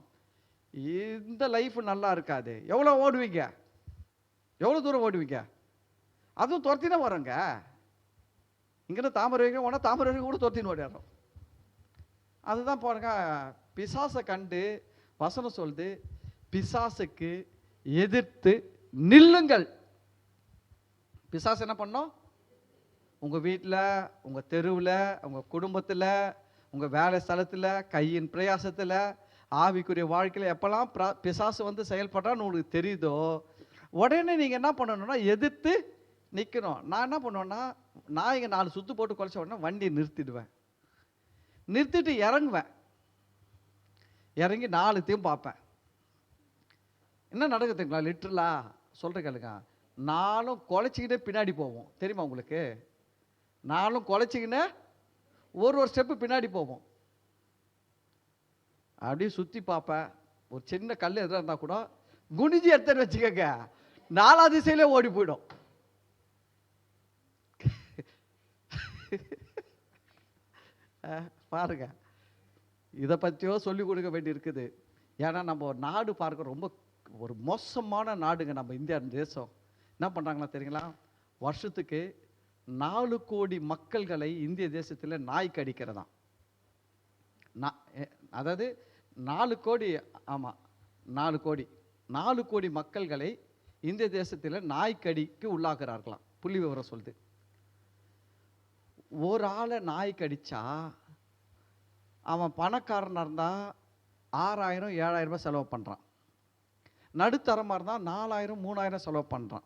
இந்த லைஃப் நல்லா இருக்காது. எவ்வளோ ஓடுவீங்க? எவ்வளோ தூரம் ஓடுவீங்க? அதுவும் துரத்தினா வரோங்க. இங்கே தாமரை வைங்க உடனே தாமரை வைங்க கூட துரத்தின்னு ஓடிடும். அதுதான் பாருங்க, பிசாசை கண்டு வசனம் சொல்லுது, பிசாசுக்கு எதிர்த்து நில்லுங்கள். பிசாசு என்ன பண்ணோம்? உங்கள் வீட்டில், உங்கள் தெருவில், உங்கள் குடும்பத்தில், உங்கள் வேலை ஸ்தலத்தில், கையின் பிரயாசத்தில், ஆவிக்குரிய வாழ்க்கையில் எப்போல்லாம் பிசாசு வந்து செயல்பட்டான்னு உங்களுக்கு தெரியுதோ உடனே நீங்கள் என்ன பண்ணணும்னா எதிர்த்து நிற்கணும். நான் என்ன பண்ணுவேன்னா, நான் இங்கே 4 சுற்று போட்டு குறைச்ச உடனே வண்டியை நிறுத்திடுவேன். நிறுத்திட்டு இறங்குவேன். இறங்கி 4த்தையும் பார்ப்பேன். என்ன நடக்குதுங்களா? லிட்டரலா சொல்கிற கேளுங்க, 4ம் குலைச்சிக்கிட்டே பின்னாடி போவோம். தெரியுமா உங்களுக்கு? 4ம் குலைச்சிக்கின்னு ஒரு ஸ்டெப்பு பின்னாடி போவோம். அப்படியே சுற்றி பார்ப்பேன். ஒரு சின்ன கல் எதிராக இருந்தால் கூட குனிஞ்சி எடுத்துன்னு வச்சுக்கோங்க, 4ஆவது திசையிலே ஓடி போயிடும். பாருங்க, இதை பற்றியோ சொல்லிக் கொடுக்க வேண்டி இருக்குது. ஏன்னா நம்ம நாடு பார்க்க ரொம்ப ஒரு மோசமான நாடுங்க நம்ம இந்தியா தேசம். என்ன பண்ணுறாங்களா தெரியுங்களா? வருஷத்துக்கு 4 கோடி மக்கள்களை இந்திய தேசத்தில் நாய் கடிக்கிறதாம். அதாவது 4 கோடி, ஆமாம் 4 கோடி மக்கள்களை இந்திய தேசத்தில் நாய்க்கடிக்கு உள்ளாக்குறார்களாம். புள்ளி விவரம் சொல்லுது. ஒரு ஆளை நாய் கடிச்சா அவன் பணக்காரனாக இருந்தால் 6000-7000 ரூபாய் செலவு பண்ணுறான். நடுத்தரமாக இருந்தால் 4000 3000 செலவு பண்ணுறான்.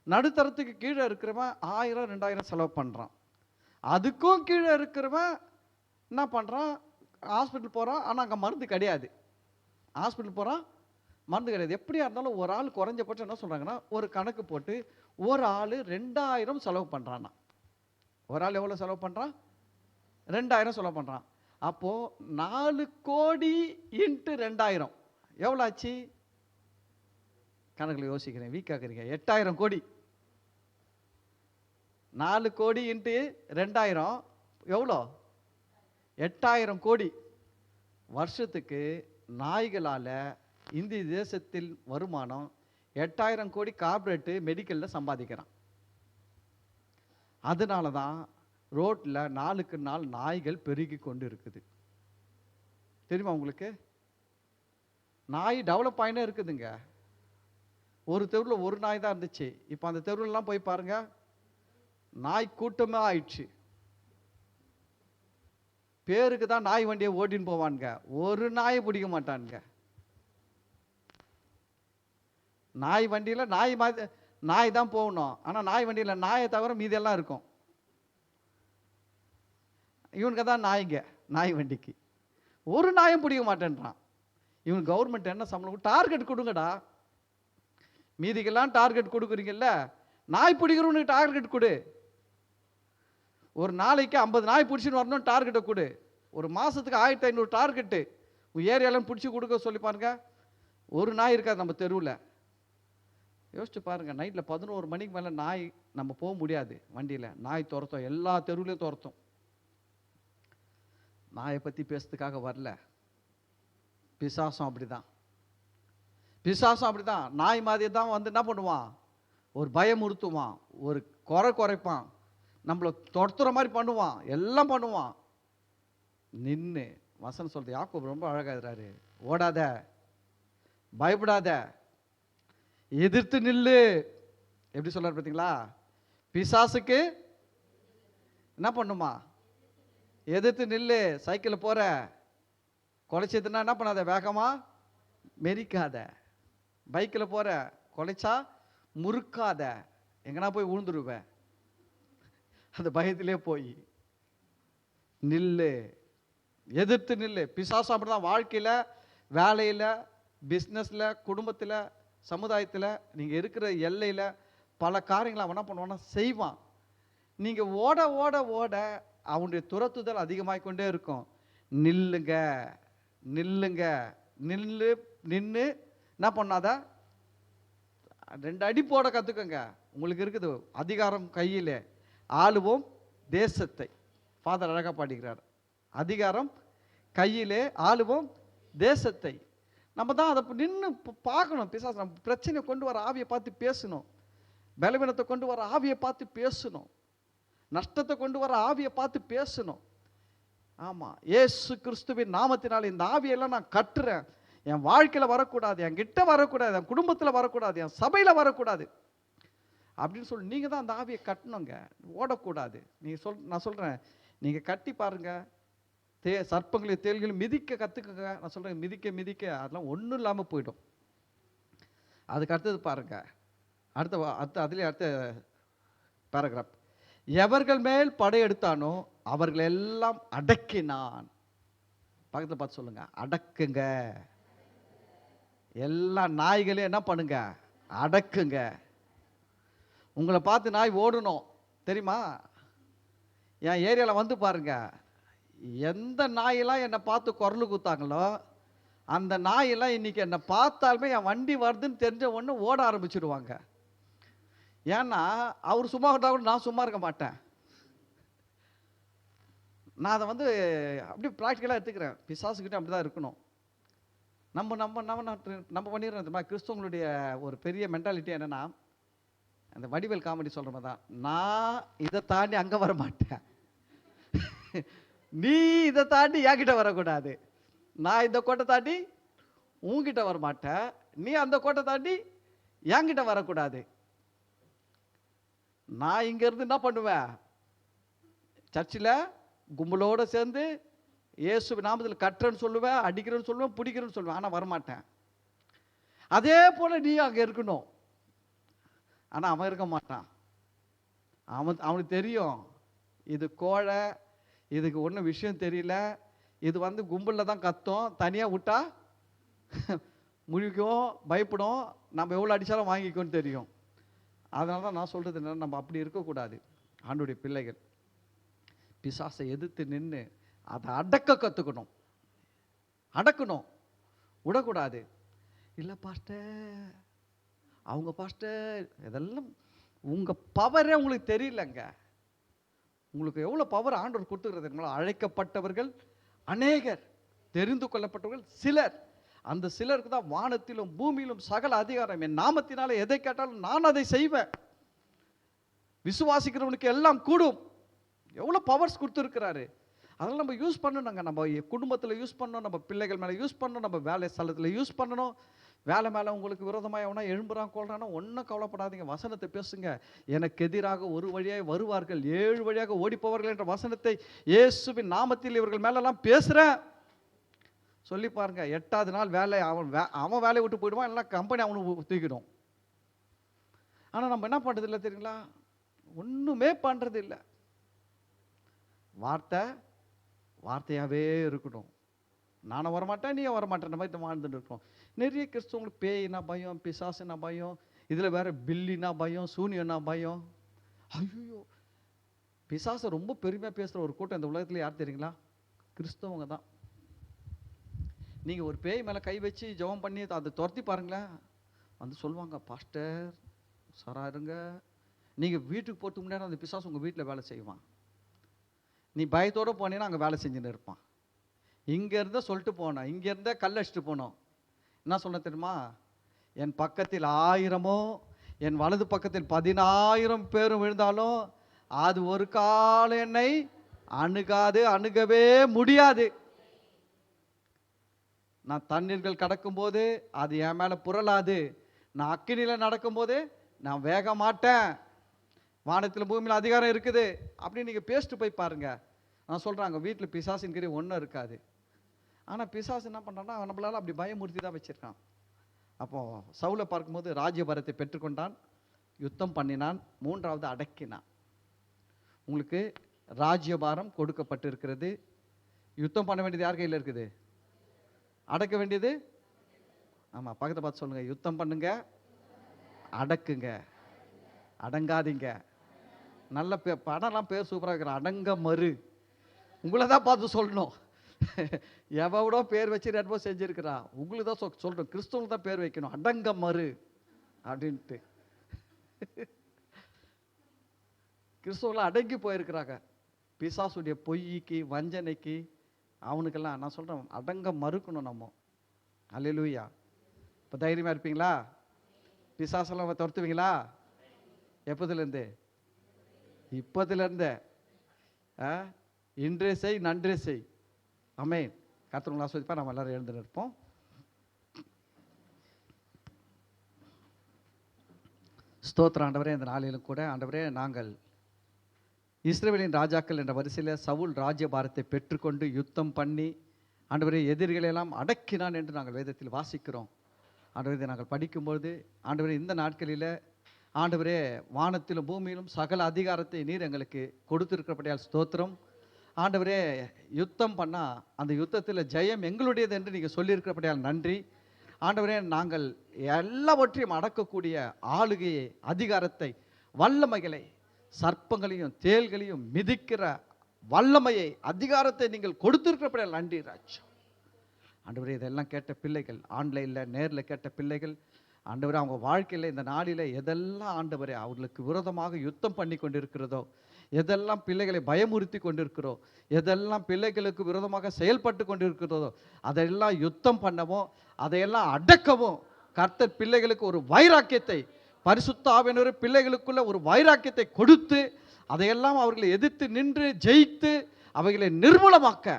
நடுத்தரத்துக்கு கீழே இருக்கிறவன் 1000-2000 செலவு பண்ணுறான். அதுக்கும் கீழே இருக்கிறவன் என்ன பண்ணுறான்? ஹாஸ்பிட்டல் போகிறான், ஆனால் அங்கே மருந்து கிடையாது. ஹாஸ்பிட்டல் போகிறான், மருந்து கிடையாது. எப்படியா இருந்தாலும் ஒரு ஆள் குறைஞ்சபட்சம் என்ன சொல்கிறாங்கன்னா, ஒரு கணக்கு போட்டு ஒரு ஆள் 2000 செலவு பண்ணுறான்னா. ஒரு ஆள் எவ்வளோ செலவு பண்ணுறான்? 2000 செலவு பண்ணுறான். அப்போது 4 கோடி இன்ட்டு 2000 எவ்வளோ ஆச்சு? கணக்கில் யோசிக்கிறேன், வீக்காக்குறீங்க. 8000 கோடி. 4 கோடி இன்ட்டு 2000 எவ்வளோ? 8000 கோடி. வருஷத்துக்கு நாய்களால் இந்திய தேசத்தில் வருமானம் 8000 கோடி கார்பரேட்டு மெடிக்கலில் சம்பாதிக்கிறான். அதனால தான் ரோட்டில் நாளுக்கு நாள் நாய்கள் பெருகி கொண்டு இருக்குது. தெரியுமா உங்களுக்கு? நாய் டெவலப் ஆகினே இருக்குதுங்க. ஒரு தெருவில் ஒரு நாய் தான் இருந்துச்சு. இப்போ அந்த தெருவுலலாம் போய் பாருங்க, நாய் கூட்டமே ஆயிடுச்சு. பேருக்கு தான் நாய் வண்டியை ஓட்டின்னு போவானுங்க, ஒரு நாயை பிடிக்க மாட்டானுங்க. நாய் வண்டியில் நாய் தான் போகணும், ஆனால் நாய் வண்டியில் நாயை தவிர மீதெல்லாம் இருக்கும். இவனுக்கு தான் நாய்ங்க, நாய் வண்டிக்கு ஒரு நாயும் பிடிக்க மாட்டேன்றான். இவன் கவர்மெண்ட் என்ன சம்பளம், டார்கெட் கொடுங்கடா. மீதிக்கெல்லாம் டார்கெட் கொடுக்குறீங்கல்ல, நாய் பிடிக்கிறவனுக்கு டார்கெட் கொடு. ஒரு நாளைக்கு 50 நாய் பிடிச்சின்னு வரணும், டார்கெட்டை கொடு. ஒரு மாதத்துக்கு 1500 டார்கெட்டு உன் ஏரியாலாம் பிடிச்சி கொடுக்க சொல்லி பாருங்க. ஒரு நாய் இருக்காது நம்ம தெருவில். யோசிச்சு பாருங்க, நைட்டில் 11 மணிக்கு மேலே நாய் நம்ம போக முடியாது வண்டியில். நாய் துரத்தும், எல்லா தெருவுலையும் துரத்தும். நாயை பற்றி பேசுறதுக்காக வரல, பிசாசம் அப்படிதான். பிசாசம் அப்படிதான், நாய் மாதிரி தான் வந்து என்ன பண்ணுவான், ஒரு பயமுறுத்துவான், ஒரு குறைப்பான், நம்மளை துரத்துற மாதிரி பண்ணுவான், எல்லாம் பண்ணுவான். நின்று வசனம் சொல்றது, யாக்கோபு ரொம்ப அழகா இருக்கிறாரு. ஓடாத, பயப்படாத, எதிர்த்து நில்லு. எப்படி சொல்றாரு பார்த்தீங்களா? பிசாசுக்கு என்ன பண்ணுமா, எதிர்த்து நில்லு. சைக்கிளில் போற, குலைச்சதுன்னா என்ன பண்ணாத, வேகமா மெரிக்காத. பைக்கில் போற, குலைச்சா முறுக்காத, எங்கன்னா போய் விழுந்துருவேன். அந்த பயத்திலே போய் நில்லு, எதிர்த்து நில்லு. பிசாசு அப்படிதான், வாழ்க்கையில், வேலையில், பிஸ்னஸில், குடும்பத்தில், சமுதாயத்தில், நீங்கள் இருக்கிற எல்லையில் பல காரியங்களை அவன் என்ன பண்ணுவான்னா செய்வான். நீங்கள் ஓட ஓட ஓட அவனுடைய துரத்துதல் அதிகமாகிக் கொண்டே இருக்கும். நில்லுங்க, நில்லுங்க, நின்று என்ன பண்ணாத, 2 அடி போட கற்றுக்கங்க. உங்களுக்கு இருக்குது அதிகாரம் கையில், ஆளுவோம் தேசத்தை. ஃபாதர் அழகாக பாடிக்கிறார், அதிகாரம் கையிலே ஆளுவோம் தேசத்தை. நம்ம தான் அதை நின்று பார்க்கணும். பிசாசு நம்ம பிரச்சனையை கொண்டு வர ஆவியை பார்த்து பேசணும், பலவீனத்தை கொண்டு வர ஆவியை பார்த்து பேசணும், நஷ்டத்தை கொண்டு வர ஆவியை பார்த்து பேசணும். ஆமாம், இயேசு கிறிஸ்துவின் நாமத்தினால் இந்த ஆவியெல்லாம் நான் கட்டுறேன். என் வாழ்க்கையில் வரக்கூடாது, என் கிட்ட வரக்கூடாது, என் குடும்பத்தில் வரக்கூடாது, என் சபையில் வரக்கூடாது அப்படின்னு சொல்லி நீங்கள் தான் அந்த ஆவியை கட்டணுங்க. ஓடக்கூடாது. நான் சொல்கிறேன், நீங்கள் கட்டி பாருங்க, சர்ப்பங்களையும் தேள்களையும் மிதிக்க கற்றுக்குங்க. நான் சொல்கிறேன், மிதிக்க அதெல்லாம் ஒன்றும் இல்லாமல் போயிடும். அதுக்கு அடுத்தது பாருங்க, அடுத்த பேராகிராஃப். எவர்கள் மேல் படையெடுத்தானோ அவர்கள் எல்லாம் அடக்கினான். பக்கத்தில் பார்த்து சொல்லுங்க, அடக்குங்க. எல்லா நாய்களையும் என்ன பண்ணுங்க, அடக்குங்க. உங்களை பார்த்து நாய் ஓடணும் தெரியுமா? என் ஏரியாவில் வந்து பாருங்க, எந்த நாயெல்லாம் என்னை பார்த்து குரல் குத்தாங்களோ அந்த நாயெல்லாம் இன்னைக்கு என்னை பார்த்தாலுமே என் வண்டி வருதுன்னு தெரிஞ்ச ஒன்று ஓட ஆரம்பிச்சிடுவாங்க. ஏன்னா அவர் சும்மா இருந்தால் கூட நான் சும்மா இருக்க மாட்டேன். நான் அதை வந்து அப்படி ப்ராக்டிக்கலாக எடுத்துக்கிறேன். பிசாசுக்கிட்ட அப்படி தான் இருக்கணும். நம்ம பண்ணிடுறோம். இந்த மாதிரி கிறிஸ்தவங்களுடைய ஒரு பெரிய மென்டாலிட்டி என்னென்னா, அந்த வடிவேல் காமெடி சொல்கிற மாதிரி தான், நான் இதை தாண்டி அங்கே வர மாட்டேன், நீ இதை தாண்டி என்கிட்ட வரக்கூடாது, நான் இந்த கோட்டை தாண்டி உங்ககிட்ட வர மாட்டேன், நீ அந்த கோட்டை தாண்டி என்கிட்ட வரக்கூடாது. நான் இங்கேருந்து என்ன பண்ணுவேன், சர்ச்சில் கும்பலோடு சேர்ந்து இயேசு நாமத்தில் கட்டுறேன்னு சொல்லுவேன், அடிக்கிறேன்னு சொல்லுவேன், பிடிக்கிறேன்னு சொல்லுவேன், ஆனால் வரமாட்டேன். அதே போல் நீ அங்கே இருக்கணும். ஆனால் அவன் இருக்க மாட்டான். அவனுக்கு தெரியும் இது கோழை, இதுக்கு ஒன்றும் விஷயம் தெரியல, இது வந்து கும்பலில் தான் கத்தும், தனியாக விட்டா முழிக்கும், பயப்படும், நம்ம எவ்வளோ அடித்தாலும் வாங்கிக்கோன்னு தெரியும். அதனால தான் நான் சொல்கிறது என்னன்னா, நம்ம அப்படி இருக்கக்கூடாது. ஆண்டவருடைய பிள்ளைகள் பிசாசை எதிர்த்து நின்று அதை அடக்க கற்றுக்கணும், அடக்கணும், விடக்கூடாது. இல்லை பாஸ்டர், அவங்க பாஸ்டர், இதெல்லாம் உங்கள் பவரே உங்களுக்கு தெரியலங்க. உங்களுக்கு எவ்வளோ பவர் ஆண்டவர் கொடுத்துக்கிறது. அழைக்கப்பட்டவர்கள் அநேகர், தெரிந்து கொள்ளப்பட்டவர்கள் சிலர். அந்த சிலருக்கு தான் வானத்திலும் பூமியிலும் சகல அதிகாரம். என் நாமத்தினால எதை கேட்டாலும் நான் அதை செய்வேன். விசுவாசிக்கிறவனுக்கு எல்லாம் கூடும். எவ்வளோ பவர்ஸ் கொடுத்துருக்கிறாரு. அதெல்லாம் நம்ம யூஸ் பண்ணணுங்க. நம்ம குடும்பத்தில் யூஸ் பண்ணணும், நம்ம பிள்ளைகள் மேலே யூஸ் பண்ணணும், நம்ம வேலை ஸ்தலத்தில் யூஸ் பண்ணணும், வேலை மேலே உங்களுக்கு விரோதமாக எவனா எழும்புறான் கொள்றான்னா ஒன்றும் கவலைப்படாதீங்க, வசனத்தை பேசுங்க. எனக்கு எதிராக ஒரு வழியாக வருவார்கள், 7 வழியாக ஓடி போவார்கள் என்ற வசனத்தை இயேசுவின் நாமத்தில் இவர்கள் மேலெல்லாம் பேசுகிறேன் சொல்லி பாருங்க. 8வது நாள் வேலை அவன் வேலையை விட்டு போயிடுவான், எல்லாம் கம்பெனி அவனுக்கு தூக்கிடும். ஆனால் நம்ம என்ன பண்ணுறது இல்லை தெரியுங்களா? ஒன்றுமே பண்ணுறது இல்லை. வார்த்தையாகவே இருக்கணும். நானும் வரமாட்டேன், நீயும் வரமாட்டேன் மாதிரி வாழ்ந்துட்டு இருக்கோம். நிறைய கிறிஸ்தவங்களுக்கு பேயினா பயம், பிசாசுனா பயம், இதில் வேற பில்லினா பயம், சூனியனா பயம். ஐயோ, பிசாசை ரொம்ப பெருமையாக பேசுகிற ஒரு கூட்டம் இந்த உலகத்தில் யார் தெரியுங்களா? கிறிஸ்தவங்க தான். நீங்கள் ஒரு பேய் மேலே கை வச்சு ஜெபம் பண்ணி அதை துரத்தி பாருங்களேன், வந்து சொல்லுவாங்க, பாஸ்டர் சரா இருங்க. நீங்கள் வீட்டுக்கு போட்டு முன்னாடி அந்த பிசாசு உங்கள் வீட்டில் வேலை செய்வான். நீ பயத்தோடு போனீங்கன்னா அங்கே வேலை செஞ்சுன்னு இருப்பான். இங்கேருந்தே சொல்லிட்டு போனோம், இங்கேருந்தே கல்லடிச்சிட்டு போனோம். என்ன சொல்ல தெரியுமா? என் பக்கத்தில் 1000மோ என் வலது பக்கத்தில் 10,000 பேரும் விழுந்தாலும் அது ஒரு கால என்னை அணுகவே முடியாது. நான் தண்ணீர்கள் கடக்கும்போது அது என் மேலே புரளாது. நான் அக்கினியில் நடக்கும்போது நான் வேக மாட்டேன். வானத்தில் பூமியில் அதிகாரம் இருக்குது அப்படின்னு நீங்கள் பேசிட்டு போய் பாருங்க. நான் சொல்கிறாங்க, வீட்டில் பிசாசின் கிரி ஒன்றும் இருக்காது. ஆனால் பிசாசு என்ன பண்ணுறான்னா நம்மளால அப்படி பயமுறுத்தி தான் வச்சிருக்கான். அப்போது சவுலை பார்க்கும்போது ராஜ்யபாரத்தை பெற்றுக்கொண்டான், யுத்தம் பண்ணினான், 3வது அடக்கினான். உங்களுக்கு ராஜ்யபாரம் கொடுக்கப்பட்டு இருக்கிறது. யுத்தம் பண்ண வேண்டியது யார் கையில் இருக்குது? அடக்க வேண்டியது, ஆமாம், பக்கத்தை பார்த்து சொல்லுங்க, யுத்தம் பண்ணுங்க, அடக்குங்க, அடங்காதீங்க. நல்ல படம்லாம் பேர் சூப்பராக இருக்கிறான், அடங்க மறு. உங்களை தான் பார்த்து சொல்லணும். எவ்வளோ பேர் வச்சு ரெண்டு செஞ்சுருக்கிறான், உங்களுக்கு தான் சொல்கிறோம். கிறிஸ்தவங்களுக்கு தான் பேர் வைக்கணும், அடங்க மறு அப்படின்ட்டு. கிறிஸ்தவங்களாம் அடங்கி போயிருக்கிறாங்க பிசாசுடைய பொய்க்கு வஞ்சனைக்கு. அவனுக்கெல்லாம் நான் சொல்கிறேன், அடங்க மறுக்கணும் நம்ம. அல்லேலூயா. இப்போ தைரியமாக இருப்பீங்களா? பிசாசெல்லாம் துரத்துவீங்களா? எப்போதுலேருந்து? இப்போதுலேருந்து. இன்றே செய் நன்றே செய். ஆமென். கர்த்தர் ஆசீர்வதிப்பா. நம்ம எல்லாரும் எழுந்து நிற்போம். ஸ்தோத்திரம் ஆண்டவரே. இந்த நாளிலும் கூட ஆண்டவரே, நாங்கள் இஸ்ரவேலின் ராஜாக்கள் என்ற வரிசையில் சவுல் ராஜ்யபாரத்தை பெற்றுக்கொண்டு யுத்தம் பண்ணி ஆண்டவரே எதிரிகளெல்லாம் அடக்கினான் என்று நாங்கள் வேதத்தில் வாசிக்கிறோம். ஆண்டவரே, இதை நாங்கள் படிக்கும்பொழுது ஆண்டவரே, இந்த நாட்களில் ஆண்டவரே வானத்திலும் பூமியிலும் சகல அதிகாரத்தை நீர் எங்களுக்கு கொடுத்திருக்கிறபடியால் ஸ்தோத்திரம். ஆண்டவரே, யுத்தம் பண்ணால் அந்த யுத்தத்தில் ஜெயம் எங்களுடையது என்று நீங்கள் சொல்லியிருக்கிறபடியால் நன்றி. ஆண்டவரே, நாங்கள் எல்லாவற்றையும் அடக்கக்கூடிய ஆளுகையை, அதிகாரத்தை, வல்லமைகளை, சர்ப்பங்களையும் தேள்களையும் மிதிக்கிற வல்லமையை, அதிகாரத்தை நீங்கள் கொடுத்திருக்கிறபடியால் நன்றி ராஜா. ஆண்டவரே, இதெல்லாம் கேட்ட பிள்ளைகள், ஆன்லைனில் நேரில் கேட்ட பிள்ளைகள் ஆண்டவரே, அவங்க வாழ்க்கையில் இந்த நாளில் எதெல்லாம் ஆண்டவரே அவர்களுக்கு விரோதமாக யுத்தம் பண்ணி கொண்டிருக்கிறதோ, எதெல்லாம் பிள்ளைகளை பயமுறுத்தி கொண்டிருக்கிறோ, எதெல்லாம் பிள்ளைகளுக்கு விரோதமாக செயல்பட்டு கொண்டிருக்கிறதோ, அதையெல்லாம் யுத்தம் பண்ணவும், அதையெல்லாம் அடக்கவும் கர்த்தர் பிள்ளைகளுக்கு ஒரு வைராக்கியத்தை, பரிசுத்த ஆவியானவர் பிள்ளைகளுக்குள்ள ஒரு வைராக்கியத்தை கொடுத்து அதையெல்லாம் அவர்களை எதிர்த்து நின்று ஜெயித்து அவைகளை நிர்மூலமாக்க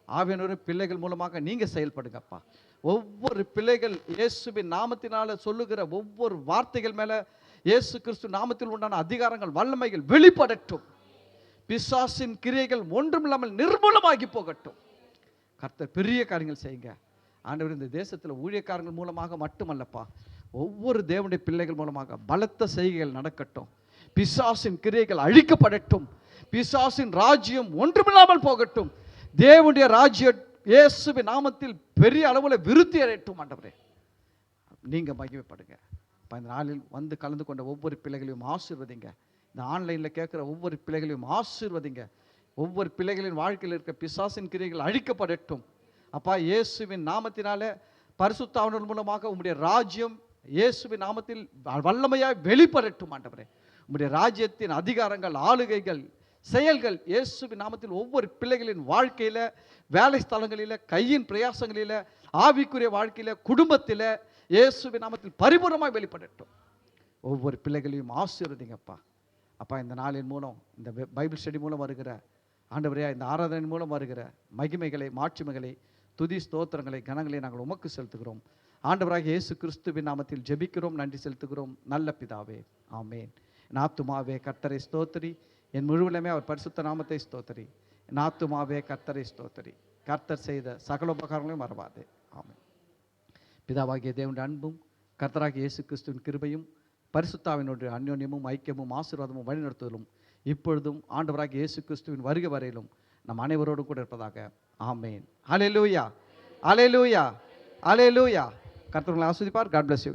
ஆவியானவர் பிள்ளைகள் மூலமாக நீங்கள் செயல்படுங்கப்பா. ஒவ்வொரு பிள்ளைகள் இயேசுவின் நாமத்தினால சொல்லுகிற ஒவ்வொரு வார்த்தைகள் மேலே இயேசு கிறிஸ்து நாமத்தில் உண்டான அதிகாரங்கள், வல்லமைகள் வெளிப்படட்டும். பிசாசின் கிரியைகள் ஒன்றுமில்லாமல் நிர்மூலமாகி போகட்டும். கர்த்தர் பெரிய காரியங்கள் செய்யுங்க ஆண்டவர். இந்த தேசத்தில் ஊழியக்காரங்கள் மூலமாக மட்டுமல்லப்பா, ஒவ்வொரு தேவனுடைய பிள்ளைகள் மூலமாக பலத்த செய்கைகள் நடக்கட்டும். பிசாசின் கிரியைகள் அழிக்கப்படட்டும். பிசாசின் ராஜ்யம் ஒன்றுமில்லாமல் போகட்டும். தேவனுடைய ராஜ்யம் இயேசுவின் நாமத்தில் பெரிய அளவில் விருத்தி அடையட்டும். ஆண்டவரே, நீங்கள் மகிமைப்படுங்க. இந்த நாளில் வந்து கலந்து கொண்ட ஒவ்வொரு பிள்ளைகளையும் ஆசீர்வதிங்க. இந்த ஆன்லைனில் கேட்குற ஒவ்வொரு பிள்ளைகளையும் ஆசீர்வதிங்க. ஒவ்வொரு பிள்ளைகளின் வாழ்க்கையில் இருக்க பிசாசின் கிரியைகள் அழிக்கப்படட்டும். அப்பா, இயேசுவின் நாமத்தினாலே பரிசுத்த ஆவியானவர் மூலமாக உம்முடைய ராஜ்யம் இயேசுவின் நாமத்தில் வல்லமையாய் வெளிப்படட்டும். ஆண்டவரே, உம்முடைய ராஜ்யத்தின் அதிகாரங்கள், ஆளுகைகள், செயல்கள் இயேசுவின் நாமத்தில் ஒவ்வொரு பிள்ளைகளின் வாழ்க்கையில், வேலை ஸ்தலங்களில், கையின் பிரயாசங்களில், ஆவிக்குரிய வாழ்க்கையில், குடும்பத்தில் இயேசுவின் நாமத்தில் பரிபூர்ணமாக வெளிப்படட்டும். ஒவ்வொரு பிள்ளைகளையும் ஆசீர்வதிங்கப்பா. அப்பா, இந்த நாளின் மூலம், இந்த பைபிள் ஸ்டடி மூலம் வருகிற ஆண்டவரே, இந்த ஆராதனை மூலம் வருகிற மகிமைகளை, மாட்சிமைகளை, துதி ஸ்தோத்திரங்களை, கனங்களை நாங்கள் உமக்கு செலுத்துகிறோம். ஆண்டவராகிய இயேசு கிறிஸ்துவின் நாமத்தில் ஜெபிக்கிறோம், நன்றி செலுத்துகிறோம் நல்ல பிதாவே, ஆமேன். என் ஆத்துமாவே கர்த்தரை ஸ்தோத்திரி, என் முழுவலுமே அவர் பரிசுத்த நாமத்தை ஸ்தோத்திரி. என் ஆத்துமாவே கர்த்தரை ஸ்தோத்திரி, கர்த்தர் செய்த சகல உபகாரங்களையும் மறவாதே, ஆமென். பிதாவாகிய தேவனுடைய அன்பும் கர்த்தராகிய இயேசு கிறிஸ்துவின் கிருபையும் பரிசுத்தாவினுடைய அந்யோன்யமும் ஐக்கியமும் ஆசீர்வாதமும் வழிநடத்துதலும் இப்பொழுதும் ஆண்டவராகிய இயேசு கிறிஸ்துவின் வருகை வரையிலும் நம் அனைவரோடும் கூட இருப்பதாக, ஆமேன். ஹல்லேலூயா, ஹல்லேலூயா, ஹல்லேலூயா. கர்த்தர் உங்களை ஆசீர்வதிப்பார். God bless you.